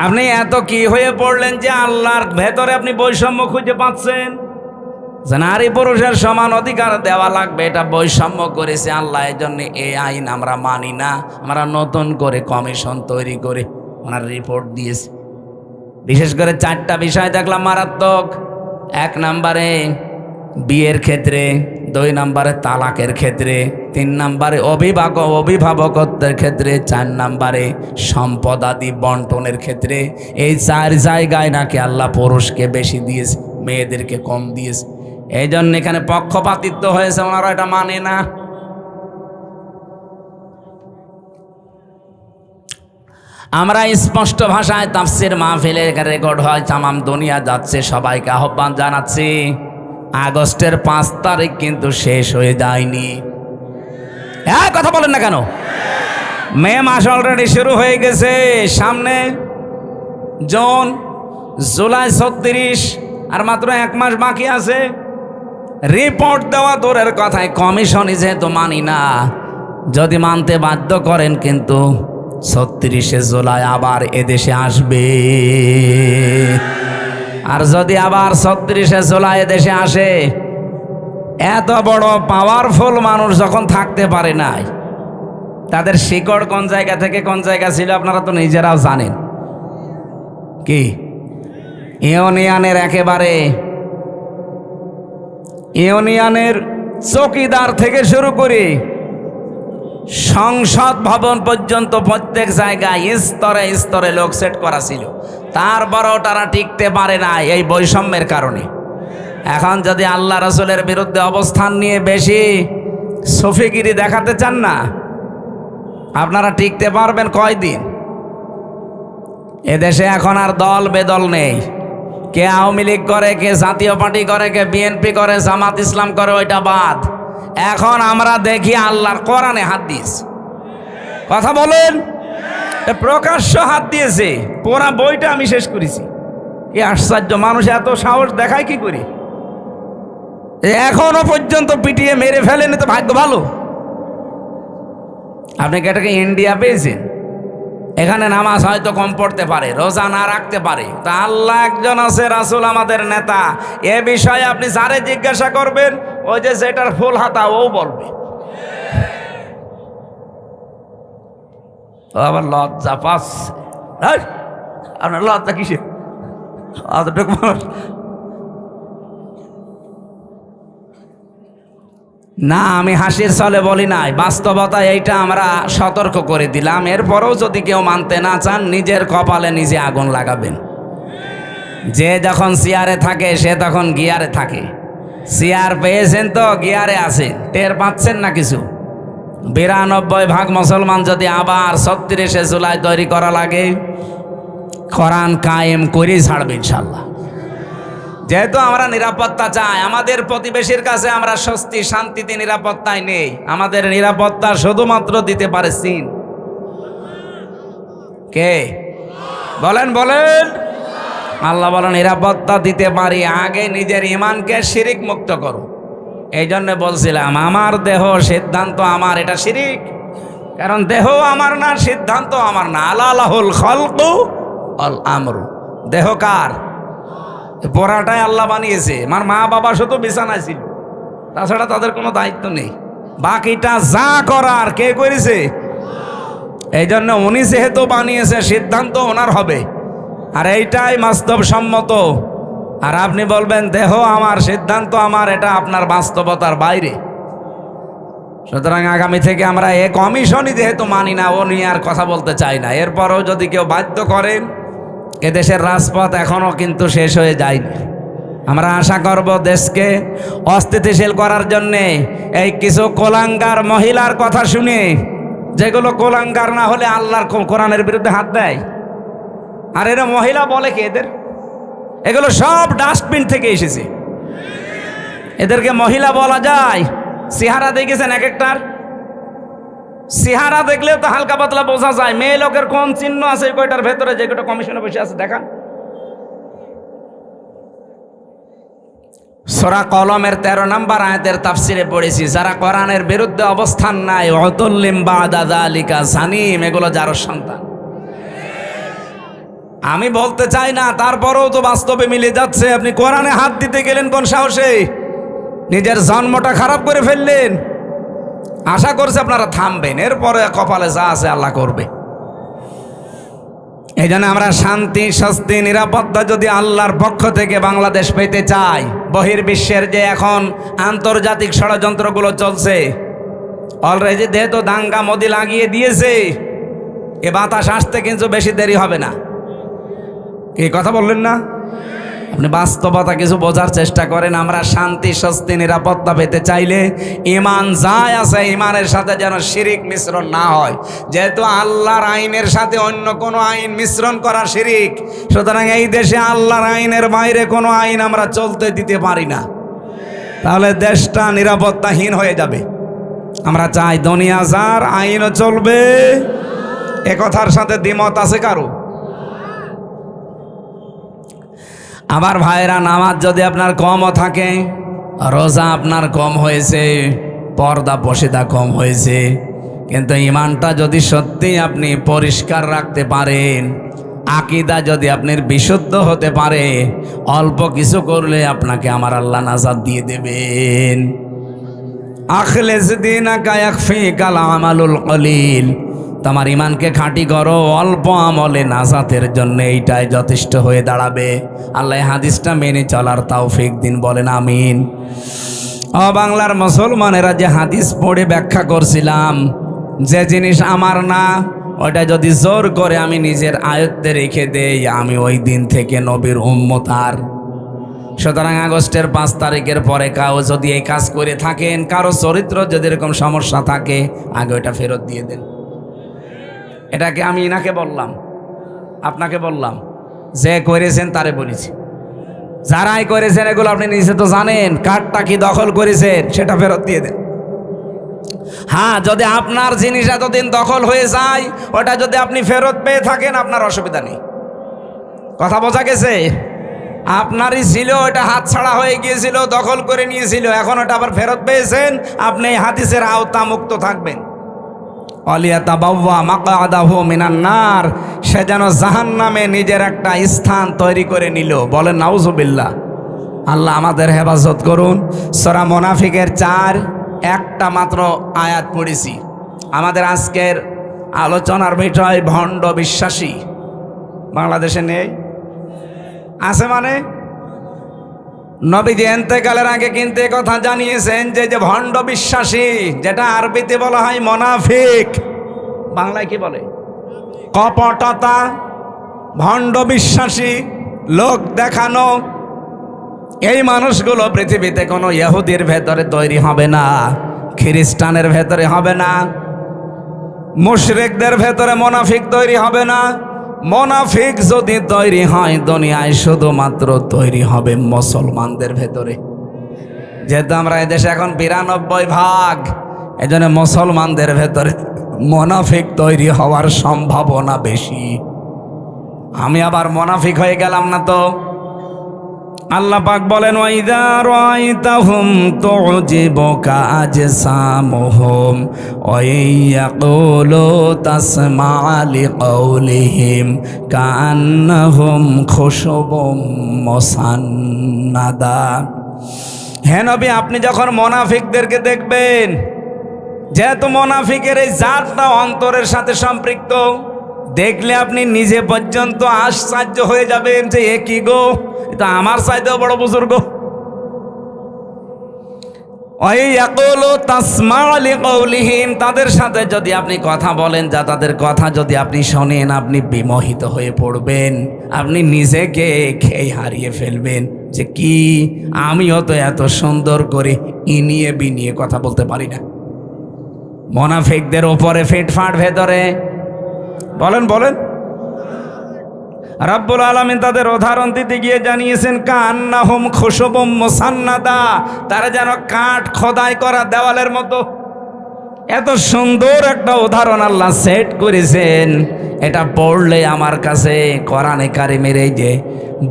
আপনি এত কি হয়ে পড়লেন যে আল্লাহর ভেতরে আপনি বৈষম্য খুঁজে পাচ্ছেন? যে নারী পুরুষের সমান অধিকার দেওয়া লাগবে, এটা বৈষম্য করেছে আল্লাহ। এই জন্য এই আইন আমরা মানি না। আমরা নতুন করে কমিশন তৈরি করে ওনার রিপোর্ট দিয়েছি। বিশেষ করে 4টা বিষয় দেখলাম মারাত্মক। 1 নম্বরে বিয়ের ক্ষেত্রে, 2 নম্বরে তালাকের ক্ষেত্রে, 3 নম্বরে অভিভাবকত্বের ক্ষেত্রে, 4 নম্বরে সম্পদাদি বন্টনের ক্ষেত্রে। এই 4 জায়গায় নাকি আল্লাহ পুরুষকে বেশি দিয়েছে, মেয়েদেরকে কম দিয়েছে। এই জন্য এখানে পক্ষপাতিত্ব হয়েছে, ওনারা এটা মানে না। আমরা স্পষ্ট ভাষায় তাফসীর মাহফিলে রেকর্ড হয়, তামাম দুনিয়া যাচ্ছে, সবাইকে আহ্বান জানাচ্ছি, আগস্টের 5 তারিখ কিন্তু শেষ হয়ে যায়নি। হ্যাঁ, কথা বলেন না কেন? মে মাস অলরেডি শুরু হয়ে গেছে, সামনে জুন, জুলাই 36, আর মাত্র 1 মাস বাকি আছে। রিপোর্ট দেওয়া দূরের কথায়, কমিশনই যেহেতু মানি না, যদি মানতে বাধ্য করেন কিন্তু 36শে জুলাই আবার এদেশে আসবে। আর যদি আবার 36শে জুলাই এদেশে আসে, এত বড় পাওয়ারফুল মানুষ যখন থাকতে পারে নাই, তাদের শিকড় কোন জায়গা থেকে কোন জায়গা ছিল আপনারা তো নিজেরাও জানেন। কি ইউনিয়নের একেবারে ইউনিয়নের চৌকিদার থেকে শুরু করে সংসদ ভবন পর্যন্ত প্রত্যেক জায়গায় স্তরে স্তরে লোক সেট করা ছিল, তারপরেও তারা টিকতে পারে না এই বৈষম্যের কারণে। এখন যদি আল্লাহ রাসূলের বিরুদ্ধে অবস্থান নিয়ে বেশি সফিগিরি দেখাতে চান না, আপনারা টিকতে পারবেন কয়দিন? এদেশে এখন আর দল বেদল নেই। কে আওয়ামী লীগ করে, কে জাতীয় পার্টি করে, কে বিএনপি করে, জামাত ইসলাম করে, ওইটা বাদ। এখন আমরা দেখি আল্লাহর কোরআনে হাত দিয়েছে। কথা বলেন, প্রকাশ্য হাত দিয়েছে। পুরা বইটা আমি শেষ করেছি। কি আশ্চর্য, মানুষ এত সাহস দেখায় কি করে? এখনো পর্যন্ত পিটিয়ে মেরে ফেলেনি তো ভাগ্য ভালো। আপনি কি এটাকে ইন্ডিয়া পেয়েছেন? এখানে নামাজ হয়তো কম পড়তে পারে, রোজা না রাখতে পারে, তা আল্লাহ একজন আছে, রাসূল আমাদের নেতা। এ বিষয়ে আপনি যারে জিজ্ঞাসা করবেন, ওই যে যেটার ফুল হাতা ও বলবে। আবার লজ্জা পাচ্ছে। আপনার লজ্জা কিসে? অতটুকু না, আমি হাসির ছলে বলি নাই, বাস্তবতা এইটা আমরা সতর্ক করে দিলাম। এরপরেও যদি কেউ মানতে না চান, নিজের কপালে নিজে আগুন লাগাবেন। যে যখন চেয়ারে থাকে সে তখন গিয়ারে থাকে। চেয়ার পেয়েছেন তো গিয়ারে আছেন, টের পাচ্ছেন না কিছু। 92% মুসলমান যদি আবার 36শে জুলাই তৈরি করা লাগে, কোরআন কায়েম করেই ছাড়বে ইনশাল্লাহ। যেহেতু আমরা নিরাপত্তা চাই, আমাদের প্রতিবেশীর কাছে আমরা স্বস্তি শান্তিতে নিরাপত্তায় নেই। আমাদের নিরাপত্তা শুধুমাত্র দিতে পারে চীন। কে বলেন? বলেন। আল্লাহ বলেন নিরাপত্তা দিতে পারি, আগে নিজের ইমানকে শিরিক মুক্ত করো। এই জন্য বলছিলাম, আমার দেহ সিদ্ধান্ত আমার, এটা শিরিক। কারণ দেহ আমার না, সিদ্ধান্ত আমার না। আলাহুল খালকু ওয়াল আমরু। দেহ কার? পোড়াটাই আল্লাহ বানিয়েছে। আমার মা বাবা শুধু বিছানায় ছিল, তাছাড়া তাদের কোনো দায়িত্ব নেই। বাকিটা যা করার কে করেছে? এই জন্য উনি যেহেতু বানিয়েছে, সিদ্ধান্ত ওনার হবে। আর এইটাই বাস্তবসম্মত। আর আপনি বলবেন দেহ আমার, সিদ্ধান্ত আমার, এটা আপনার বাস্তবতার বাইরে। সুতরাং আগামী থেকে আমরা এ কমিশনই যেহেতু মানি না, ও নিয়ে আর কথা বলতে চাই না। এরপরও যদি কেউ বাধ্য করেন, এদেশের রাজপথ এখনও কিন্তু শেষ হয়ে যায়নি। আমরা আশা করব দেশকে অস্থিতিশীল করার জন্যে এই কিছু কোলাঙ্গার মহিলার কথা শুনে, যেগুলো কোলাঙ্গার না হলে আল্লাহর কোরআনের বিরুদ্ধে হাত দেয়। আর এরা মহিলা বলে কি এদের? এগুলো সব ডাস্টবিন থেকে এসেছে। এদেরকে মহিলা বলা যায়? চেহারা দেখেছেন এক একটার? চেহারা দেখলেও তো হালকা পাতলা বোঝা যায় মেয়ে লোকের কোন চিহ্ন আছে কয়টার ভেতরে, যে কয়টা কমিশনে বসে আছে দেখা। সূরা কলমের 13 নম্বর আয়াতের তাফসিরে পড়েছি, যারা কোরআনের বিরুদ্ধে অবস্থান নাই, উতুল্লিম বাদা যালিকা জানিম, এগুলো যার সন্তান। আমি বলতে চাই না, তারপরেও তো বাস্তবে মিলে যাচ্ছে। আপনি কোরআনে হাত দিতে গেলেন কোন সাহসে? নিজের জন্মটা খারাপ করে ফেললেন। আশা করছি আপনারা থামবেন, এরপরে কপালে যা আছে আল্লাহ করবে। এই জন্য আমরা শান্তি, স্বস্তি, নিরাপত্তা যদি আল্লাহর পক্ষ থেকে বাংলাদেশ পেতে চাই, বহির্বিশ্বের যে এখন আন্তর্জাতিক ষড়যন্ত্রগুলো চলছে, অলরেডি যেহেতু দাঙ্গা মোদি লাগিয়ে দিয়েছে, এ বাতাস আসতে কিন্তু বেশি দেরি হবে না। এই কথা বললেন না? আপনি বাস্তবতা কিছু বোঝার চেষ্টা করেন। আমরা শান্তি, স্বস্তি, নিরাপত্তা পেতে চাইলে ঈমান যাই আছে, ঈমানের সাথে যেন শিরিক মিশ্রণ না হয়। যেহেতু আল্লাহর আইনের সাথে অন্য কোনো আইন মিশ্রণ করা শিরিক, সুতরাং এই দেশে আল্লাহর আইনের বাইরে কোনো আইন আমরা চলতে দিতে পারি না, তাহলে দেশটা নিরাপত্তাহীন হয়ে যাবে। আমরা চাই দুনিয়া যার, আইনও চলবে। এ কথার সাথে দ্বিমত আছে কারো? আবার ভাইরা, নামাজ যদি আপনার কমও থাকে, রোজা আপনার কম হয়েছে, পর্দা পশিদা কম হয়েছে, কিন্তু ঈমানটা যদি সত্যি আপনি পরিষ্কার রাখতে পারেন, আকীদা যদি আপনার বিশুদ্ধ হতে পারে, অল্প কিছু করলে আপনাকে আমার আল্লাহ নাজাত দিয়ে দেবেন। আখলিস দীনাকা ইয়াকফিকাল আমালুল কলিল, তোমার ইমানকে খাঁটি করো, অল্প আমলে নাজাতের জন্য এইটাই যথেষ্ট হয়ে দাঁড়াবে। আল্লাহ হাদিসটা মেনে চলার তৌফিক দিন, বলেন আমিন। ও বাংলার মুসলমানেরা, যে হাদিস পড়ে ব্যাখ্যা করছিলাম, যে জিনিস আমার না, ওটা যদি জোর করে আমি নিজের আয়ত্তে রেখে দেই, আমি ওই দিন থেকে নবীর উম্মত। আর সুতরাং আগস্টের 5 তারিখের পরে কাউ যদি এই কাজ করে থাকেন, কারো চরিত্র যদি এরকম সমস্যা থাকে, আগে ওটা ফেরত দিয়ে দেন। এটাকে আমি ইনাকে বললাম, আপনাকে বললাম, যে করেছেন তারে বলেছি। যারাই করেছেন এগুলো আপনি নিজে তো জানেন, কার্ডটা কি দখল করেছেন সেটা ফেরত দিয়ে দেন। হ্যাঁ, যদি আপনার জিনিস এতদিন দখল হয়ে যায়, ওটা যদি আপনি ফেরত পেয়ে থাকেন, আপনার অসুবিধা নেই। কথা বোঝা গেছে? আপনারই ছিল, ওটা হাতছাড়া হয়ে গিয়েছিল, দখল করে নিয়েছিল, এখন ওটা আবার ফেরত পেয়েছেন, আপনি এই হাদিসের আওতা মুক্ত থাকবেন। সে যেন জাহান্নামে নিজের একটা স্থান তৈরি করে নিল। বলেন নাউজুবিল্লাহ। আল্লাহ আমাদের হেফাজত করুন। সূরা মুনাফিকের 4 একটা মাত্র আয়াত পড়েছি। আমাদের আজকের আলোচনার বিষয় ভণ্ড বিশ্বাসী। বাংলাদেশে নেই, আছে মানে নবীজি ইন্তেকালের আগে কিন্তু এই কথা জানিয়েছেন যে ভণ্ড বিশ্বাসী, যেটা আরবিতে বলা হয় মুনাফিক, বাংলায় কি বলে? কপটতা। ভণ্ড বিশ্বাসী, লোক দেখানো, এই মানুষগুলো পৃথিবীতে কোনো ইহুদির ভেতরে তৈরি হবে না, খ্রিস্টানের ভেতরে হবে না, মুশরিকদের ভেতরে মুনাফিক তৈরি হবে না। মুনাফিক যদি তৈরি হয় দুনিয়ায়, শুধুমাত্র তৈরি হবে মুসলমানদের ভেতরে। যেহেতু আমরা এদেশে এখন 92%, এজন্য মুসলমানদের ভেতরে মুনাফিক তৈরি হওয়ার সম্ভাবনা বেশি। আমি আবার মুনাফিক হয়ে গেলাম না তো? আল্লাহ পাক বলেন, ওয়াইদা রাআইতাহুম তুজিবুকা আজসামুহুম ওয়া ইয়াকুলু তাসমা'ু লিকাউলিহিম কাআন্নাহুম খুশুবুম মুসান্নাদা। হে নবী, আপনি যখন মুনাফিকদেরকে দেখবেন, যেহেতু মুনাফিকের এই জাতটা অন্তরের সাথে সম্পৃক্ত, দেখলে আপনি নিজে পর্যন্ত আশ্চর্য হয়ে যাবেন যে এ কি গো, এটা আমার চাইতেও বড় বুজুর্গ। তাদের সাথে যদি আপনি কথা বলেন, যা তাদের কথা যদি আপনি শোনেন, আপনি বিমোহিত হয়ে পড়বেন, আপনি নিজেকে খেয়ে হারিয়ে ফেলবেন যে কি আমিও তো এত সুন্দর করে ইনিয়ে বিনিয়ে কথা বলতে পারি না। মুনাফিকদের ওপরে ফিটফাট ভেতরে বলেন বলেন। রব্বুল আলামিন তাদের উদাহরণ দিতে গিয়ে জানিয়েছেন কান্নাহুম খুশুবুম মুসান্নাদা, তারা যেন কাঠ খোদাই করা দেওয়ালের মতো। এত সুন্দর একটা উদাহরণ আল্লাহ সেট করেছেন, এটা পড়লে আমার কাছে কোরআনে কারিমের এই যে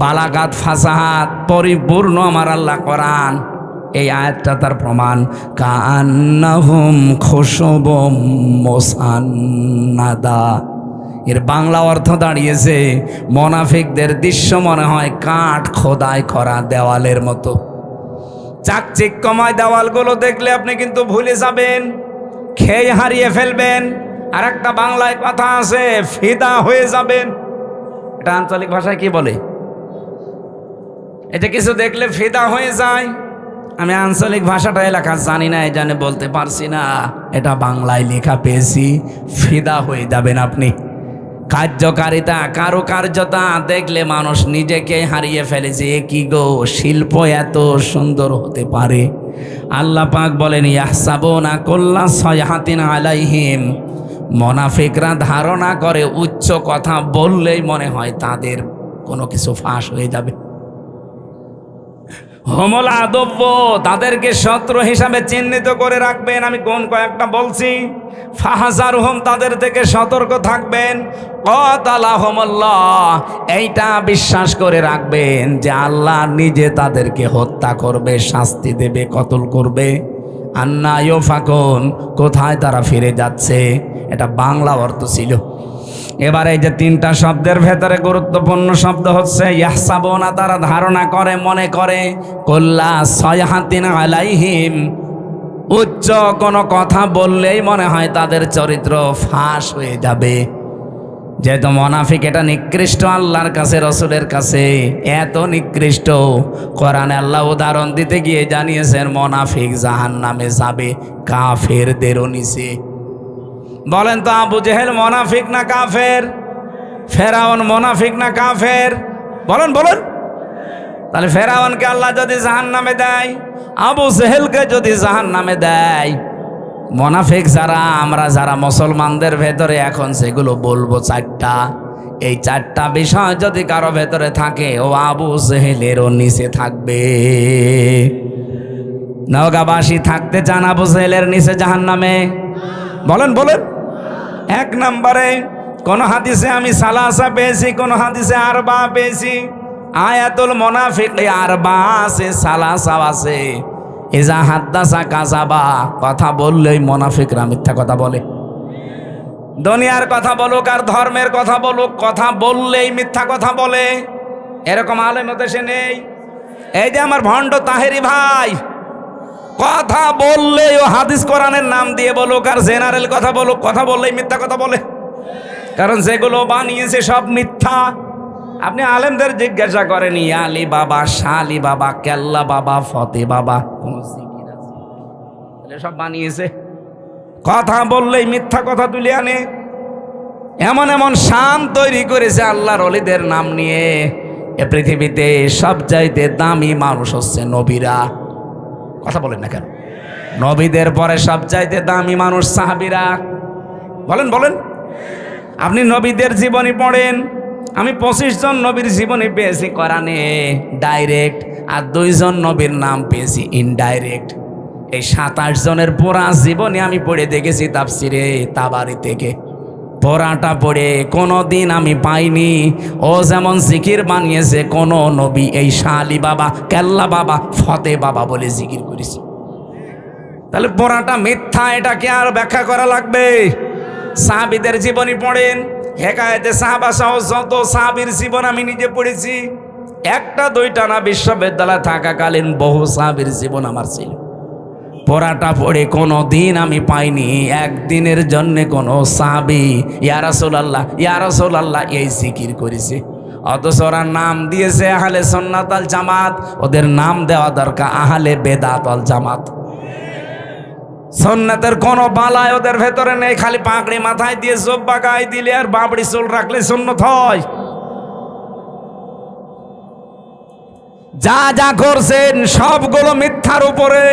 বালাগাত ফাসাহাত পরিপূর্ণ আমার আল্লাহ কোরআন, এই আয়াতটা তার প্রমাণ। কান্নাহুম খুশুবুম মুসান্নাদা, এর বাংলা অর্থ দাঁড়িয়েছে মুনাফিকদের দৃশ্য মনে হয় কাঠ খোদাই করা দেওয়ালের মতো। চাকচিক্যময় দেওয়ালগুলো দেখলে আপনি কিন্তু ভুলে যাবেন, খেয়ে হারিয়ে ফেলবেন। আর একটা বাংলায় কথা আছে, ফিদা হয়ে যাবেন। এটা আঞ্চলিক ভাষায় কি বলে? এটা কিছু দেখলে ফিদা হয়ে যায়। আমি আঞ্চলিক ভাষাটা এলাকা জানি না, এই জানে বলতে পারছি না। এটা বাংলায় লেখা পেয়েছি, ফিদা হয়ে যাবেন আপনি। কার্যকারিতা, কারুকার্যতা দেখলে মানুষ নিজেকে হারিয়ে ফেলেছে। এ কি গো, শিল্প এত সুন্দর হতে পারে। আল্লাহ পাক বলেন ইয়াহসাবুনা কুল্লা সাইহাতিন আলাইহিম, মুনাফিকরা ধারণা করে উচ্চ কথা বললেই মনে হয় তাদের কোনো কিছু ফাঁস হয়ে যাবে। হুমুল আদব্য, তাদেরকে শত্রু হিসাবে চিহ্নিত করে রাখবেন। আমি কোন কয়েকটা বলছি। ফাহাজারহুম, তাদের থেকে সতর্ক থাকবেন। ক্বাতালাহুমুল্লাহ, এইটা বিশ্বাস করে রাখবেন যে আল্লাহ নিজে তাদেরকে হত্যা করবে, শাস্তি দেবে, কতল করবে। আন্না ইউফাকুন, কোথায় তারা ফিরে যাচ্ছে। এটা বাংলা অর্থ ছিল। এবার এই যে তিনটা শব্দের ভেতরে গুরুত্বপূর্ণ শব্দ হচ্ছে ইয়াহসাবুনা, তারা ধারণা করে, মনে করে। কুল্লা সাইহাতিন আলাইহিম, উচ্চ কোনো কথা বললেই মনে হয় তাদের চরিত্র ফাঁস হয়ে যাবে। যেহেতু মুনাফিক এটা নিকৃষ্ট আল্লাহর কাছে, রসুলের কাছে এত নিকৃষ্ট, কোরআনে আল্লাহ উদাহরণ দিতে গিয়ে জানিয়েছেন মুনাফিক জাহান্নামে যাবে কাফেরদেরও নিচে। বলেন তো আবু জেহেল মুনাফিক না কাফের? ফেরাউন মুনাফিক না কাফের? বলেন বলেন। তাহলে ফেরাউনকে আল্লাহ যদি জাহান্নামে দেয়, আবু জেহেলকে যদি জাহান্নামে দেয়, মুনাফিক যারা আমরা যারা মুসলমানদের ভেতরে এখন সেগুলো বলবো চারটা, এই চারটা বিষয় যদি কারো ভেতরে থাকে ও আবু জেহেলেরও নিচে থাকবে। নওগাঁবাসী থাকতে চান আবু জেহেলের নিচে জাহান্নামে? বলেন বলেন। এক নম্বরে কোন হাদিসে আমি সালাসা পেয়েছি, কোন হাদিসে আরবা পেয়েছি। আয়াতুল মুনাফিক আরবা আছে, সালাসা আছে। ইজা হাদ্দাসা কাযাবা, কথা বললেই মুনাফিকরা মিথ্যা কথা বলে। দুনিয়ার কথা বলুক আর ধর্মের কথা বলুক, কথা বললেই মিথ্যা কথা বলে। এরকম আলেম দেশে নেই। এই যে আমার ভণ্ড তাহেরি ভাই, কথা বললেই ও হাদিস কোরআনের নাম দিয়ে বলুক আর জেনারেল কথা বলুক, কথা বললেই মিথ্যা কথা বলে। কারণ যেগুলো বানিয়েছে সব মিথ্যা। আপনি আলেমদের জিজ্ঞাসা করেন আলী বাবা, শালি বাবা, কেল্লা বাবা, ফতে বাবা, কোন জিকির আছে? সব বানিয়েছে। কথা বললেই মিথ্যা কথা তুলে আনে। এমন এমন শান তৈরি করেছে আল্লাহর ওলিদের নাম নিয়ে। এ পৃথিবীতে সবচাইতে দামি মানুষ হচ্ছে নবীরা। কথা বলেন না কেন? নবীদের পরে সবচাইতে দামি মানুষ সাহাবীরা। বলেন বলেন। আপনি নবীদের জীবনী পড়েন। আমি 25 জন নবীর জীবনী পেয়েছি কোরআনে ডাইরেক্ট, আর 2 জন নবীর নাম পেয়েছি ইনডাইরেক্ট। এই 27 জনের পুরা জীবনী আমি পড়ে দেখেছি তাফসিরে তাবারি থেকে। পড়াটা পড়ে কোনোদিন আমি পাইনি ও যেমন জিকির বানিয়েছে কোন নবী এই শালি বাবা, কেল্লা বাবা, ফতে বাবা বলে জিকির করেছে। তাহলে পড়াটা মিথ্যা, এটাকে আর ব্যাখ্যা করা লাগবে? সাহাবীদের জীবনী পড়েন, হেকায়েতে সাহাবা সহ যত সাহাবীর জীবন আমি নিজে পড়েছি। একটা দুইটা না, বিশ্ববিদ্যালয়ে থাকাকালীন বহু সাহাবীর জীবন আমার ছিল। পোড়াটা পড়ে কোনো দিন আমি পাইনি একদিনের জন্যে কোনো সাহাবী ইয়া রাসূলুল্লাহ ইয়া রাসূলুল্লাহ এই জিকির করেছে। অথচ ওরা নাম দিয়েছে আহলে সুন্নাত ওয়াল জামাত, ওদের নাম দেওয়া দরকার আহলে বেদাত ওয়াল জামাত। সুন্নাতের কোনো বালাই ওদের ভেতরে নেই, খালি পাগড়ি মাথায় দিয়ে জব্বা গায়ে দিলে আর বাবড়ি চুল রাখলে সুন্নত হয়। যা যা করছেন সবগুলো মিথ্যার উপরে।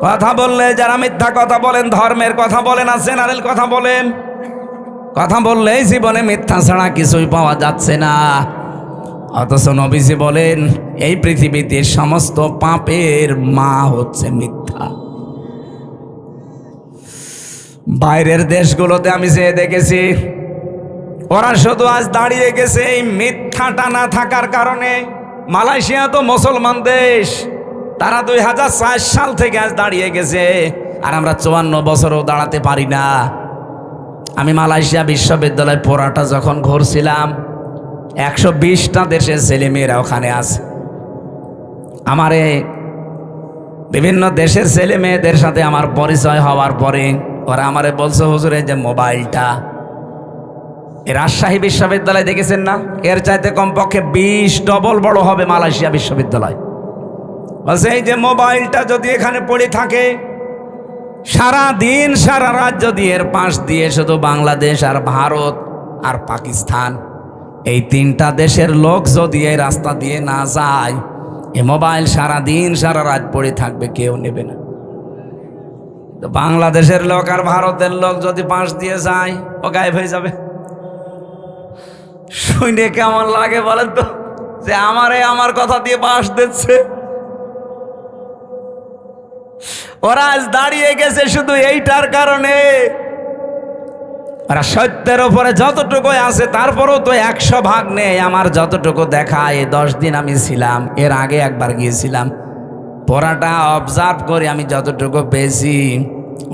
কথা বললে যারা মিথ্যা কথা বলেন, ধর্মের কথা বলেন, আর জেনারেল কথা বলেন, কথা বললেই জীবনে মিথ্যা ছাড়া কিছুই পাওয়া যাচ্ছে না। অথচ নবীজি বলেন এই পৃথিবীতে সমস্ত পাপের মা হচ্ছে মিথ্যা। বাইরের দেশগুলোতে আমি যেয়ে দেখেছি ওরা শুধু আজ দাঁড়িয়ে গেছে এই মিথ্যাটা না থাকার কারণে। মালয়েশিয়া তো মুসলমান দেশ, তারা 2004 সাল থেকে আজ দাঁড়িয়ে গেছে, আর আমরা 54 বছরও দাঁড়াতে পারি না। আমি মালয়েশিয়া বিশ্ববিদ্যালয় পড়াটা যখন ঘুরছিলাম 120টা দেশের ছেলেমেয়েরা ওখানে আছে। আমার বিভিন্ন দেশের ছেলে মেয়েদের সাথে আমার পরিচয় হওয়ার পরে ওরা আমারে বলছে, হুজুর এই যে মোবাইলটা, এই রাজশাহী বিশ্ববিদ্যালয় দেখেছেন না, এর চাইতে কমপক্ষে 20 ডবল বড় হবে মালয়েশিয়া বিশ্ববিদ্যালয়। বলছে এই যে মোবাইলটা যদি এখানে পড়ে থাকে সারা দিন সারা রাত, যদি এর পাশ দিয়ে শুধু বাংলাদেশ আর ভারত আর পাকিস্তান এই 3টা দেশের লোক যদি এই রাস্তা দিয়ে না যায়, এই মোবাইল সারা দিন সারা রাত পড়ে থাকবে, কেউ নেবে না। তো বাংলাদেশের লোক আর ভারতের লোক যদি পাশ দিয়ে যায় ও গায়েব হয়ে যাবে। শুনে কেমন লাগে বলেন তো, যে আমার কথা দিয়ে পাশ দিচ্ছে। ওরা আজ দাঁড়িয়ে গেছে শুধু এইটার কারণে। ওরা সত্যের উপরে যতটুকু আছে তারপরেও তো 100 ভাগ নেই। আমার যতটুকু দেখা, এই 10 দিন আমি ছিলাম, এর আগে একবার গিয়েছিলাম, পড়াটা অবজার্ভ করে আমি যতটুকু পেয়েছি,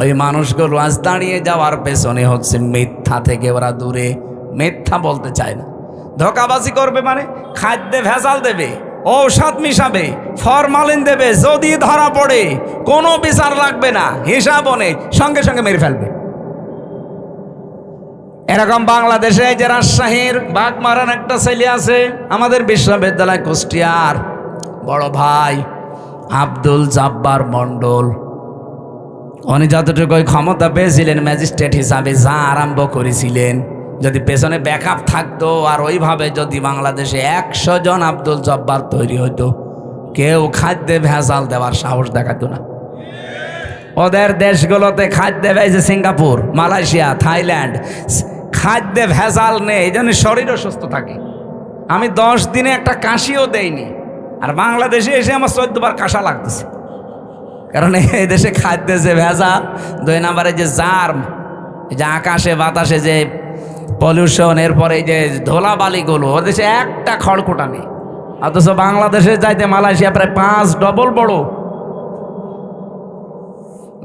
ওই মানুষগুলো আজ দাঁড়িয়ে যাওয়ার পেছনে হচ্ছে মিথ্যা থেকে ওরা দূরে। মিথ্যা বলতে চায় না, ধোঁকাবাজি করবে, মানে খাদ্যে ভেজাল দেবে, ঔষধ মিশাবে, ফরমালিন দেবে, যদি ধরা পড়ে কোনো বিচার লাগবে না, হিসাবও নেই, সঙ্গে সঙ্গে মেরে ফেলবে। এরকম বাংলাদেশে যে রাজশাহীর বাগমারান একটা ছেলে আছে, আমাদের বিশ্ববিদ্যালয় কুষ্টিয়ার বড় ভাই আব্দুল জব্বার মণ্ডল, উনি যতটুকু ক্ষমতা পেয়েছিলেন ম্যাজিস্ট্রেট হিসাবে, যা আরম্ভ করেছিলেন, যদি পেছনে ব্যাকআপ থাকতো আর ওইভাবে যদি বাংলাদেশে 100 জন আব্দুল জব্বার তৈরি হতো, কেউ খাদ্যে ভেজাল দেওয়ার সাহস দেখাতো না। ওদের দেশগুলোতে খাদ্যে ভেজে, সিঙ্গাপুর, মালয়েশিয়া, থাইল্যান্ড, খাদ্যে ভেজাল নেই, এই জন্য শরীরও সুস্থ থাকে। আমি 10 দিনে একটা কাশিও দেইনি, আর বাংলাদেশে এসে আমার 14 বার কাশা লাগতেছে। কারণ এই দেশে খাদ্যে যে ভেজাল, 2 নম্বরে যে জার্ম, যে আকাশে বাতাসে যে পলিউশন, এরপরে এই যে ধোলাবালিগুলো, ওর দেশে একটা খড়কুটা নেই। অথচ বাংলাদেশে যাইতে মালয়েশিয়া প্রায় 5 ডবল বড়।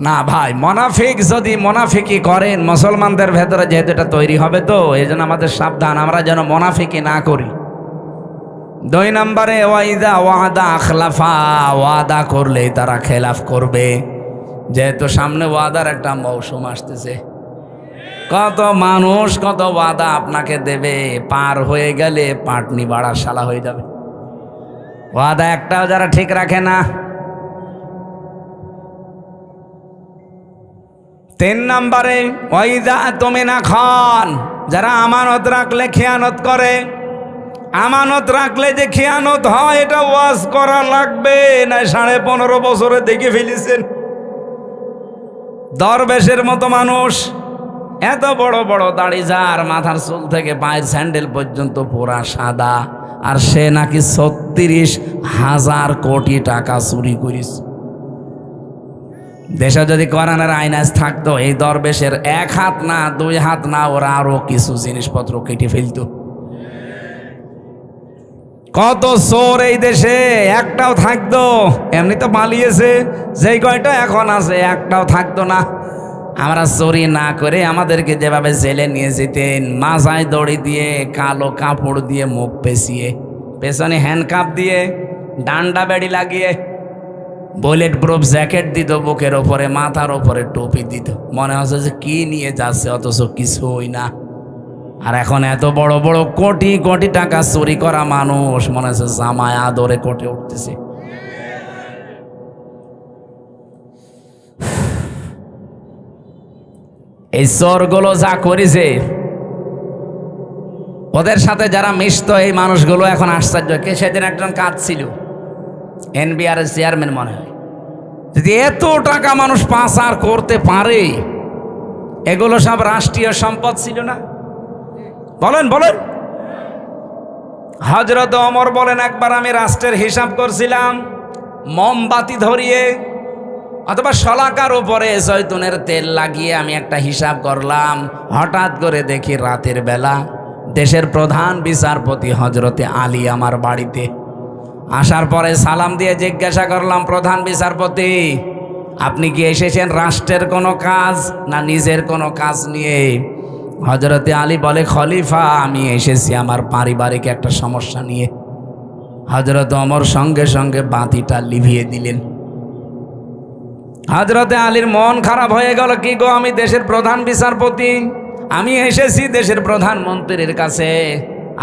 না ভাই, মোনাফিক যদি মোনাফিকি করেন, মুসলমানদের ভেতরে যেহেতু এটা তৈরি হবে, তো এই জন্য আমাদের সাবধান, আমরা যেন মোনাফিকি না করি। 2 নম্বরে ওয়াইদা ওয়াদা আখলাফা, ওয়াদা করলেই তারা খেলাফ করবে। যেহেতু সামনে ওয়াদার একটা মৌসুম আসতেছে, কত মানুষ কত ওয়াদা আপনাকে দেবে, পার হয়ে গেলে পাটনি বাড়ার শালা হয়ে যাবে। ওয়াদা একটাও যারা ঠিক রাখে না। 3 নম্বরে ওয়াইদা তুমিনা খান, যারা আমানত রাখলে খেয়ানত করে। আমানত রাখলে যে খেয়ানত হয় এটা ওয়াজ করা লাগবে না, 15.5 বছরে দেখে ফেলেছেন। দরবেশের মতো মানুষ, এত বড় বড় দাড়ি, যার মাথার চুল থেকে পায়ের স্যান্ডেল পর্যন্ত পুরা সাদা, আর সে নাকি 36,000 কোটি টাকা চুরি করিস। দেশে যদি কোরআনের আইনাজ থাকতো, এই দরবেশের 1 হাত না 2 হাত না, ওরা আরো কিছু জিনিসপত্র কেটে ফেলত। কত চোর এই দেশে, একটাও থাকতো, এমনি তো পালিয়েছে, যেই কয়টা এখন আছে একটাও থাকতো না। আমরা চুরি না করে আমাদেরকে যেভাবে জেলে নিয়ে যেতেন, মাথায় দড়ি দিয়ে, কালো কাপড় দিয়ে মুখ পেঁচিয়ে, পেছনে হ্যান্ডকাপ দিয়ে, ডান্ডা বেড়ি লাগিয়ে, বুলেট প্রুফ জ্যাকেট দিত বুকের ওপরে, মাথার ওপরে টুপি দিত, মনে হচ্ছে যে কি নিয়ে যাচ্ছে, অথচ কিছুই না। আর এখন এত বড় বড় কোটি কোটি টাকা চুরি করা মানুষ মনে হচ্ছে জামায় আদরে কোটে উঠতেছে। এই চোরগুলো যা করেছে, ওদের সাথে যারা মিশত এই মানুষগুলো এখন আশ্চর্য। কে সেদিন একজন কাজ ছিল, এনবিআর এর চেয়ারম্যান মনে হয়, যদি এত টাকা মানুষ পাচার করতে পারে, এগুলো সব রাষ্ট্রীয় সম্পদ ছিল না? বলেন বলেন। হযরত ওমর বলেন, একবার আমি রাষ্ট্রের হিসাব করছিলাম, মোমবাতি ধরিয়ে অথবা শলাকার উপরে জয়তুনের তেল লাগিয়ে আমি একটা হিসাব করলাম। হঠাৎ করে দেখি রাতের বেলা দেশের প্রধান বিচারপতি হযরতে আলী আমার বাড়িতে আসার পরে সালাম দিয়ে জিজ্ঞাসা করলাম, প্রধান বিচারপতি আপনি কি এসেছেন রাষ্ট্রের কোনো কাজ না নিজের কোনো কাজ নিয়ে? হযরতে আলী বলে, খলিফা আমি এসেছি আমার পারিবারিক একটা সমস্যা নিয়ে। হযরত ওমর সঙ্গে সঙ্গে বাতিটা লিভিয়ে দিলেন। হযরতে আলীর মন খারাপ হয়ে গেল, কি গো আমি দেশের প্রধান বিচারপতি, আমি এসেছি দেশের প্রধানমন্ত্রীর কাছে,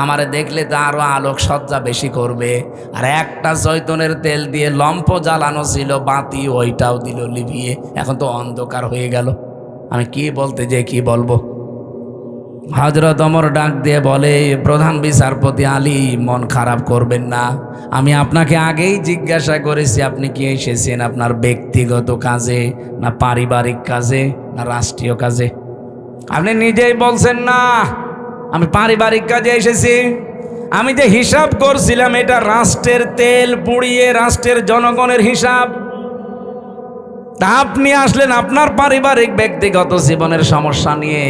আমারে দেখলে তো আরো আলোক সজ্জা বেশি করবে। আর একটা জয়তুনের তেল দিয়ে লম্ফ জ্বালানো ছিল বাতি, ওইটাও দিল লিভিয়ে, এখন তো অন্ধকার হয়ে গেল, আমি কি বলতে যে কি বলবো। হযরত ওমর ডাক দিয়ে বলে, প্রধান বিচারপতি আলী মন খারাপ করবেন না, আমি আপনাকে আগেই জিজ্ঞাসা করেছি আপনি কি এসেছেন আপনার ব্যক্তিগত কাজে না পারিবারিক কাজে না রাষ্ট্রীয় কাজে? আপনি নিজেই বলছেন না আমি পারিবারিক কাজে এসেছি। আমি যে হিসাব করছিলাম এটা রাষ্ট্রের তেল পুড়িয়ে রাষ্ট্রের জনগণের হিসাব। তা আপনি আসলেন আপনার পারিবারিক ব্যক্তিগত জীবনের সমস্যা নিয়ে।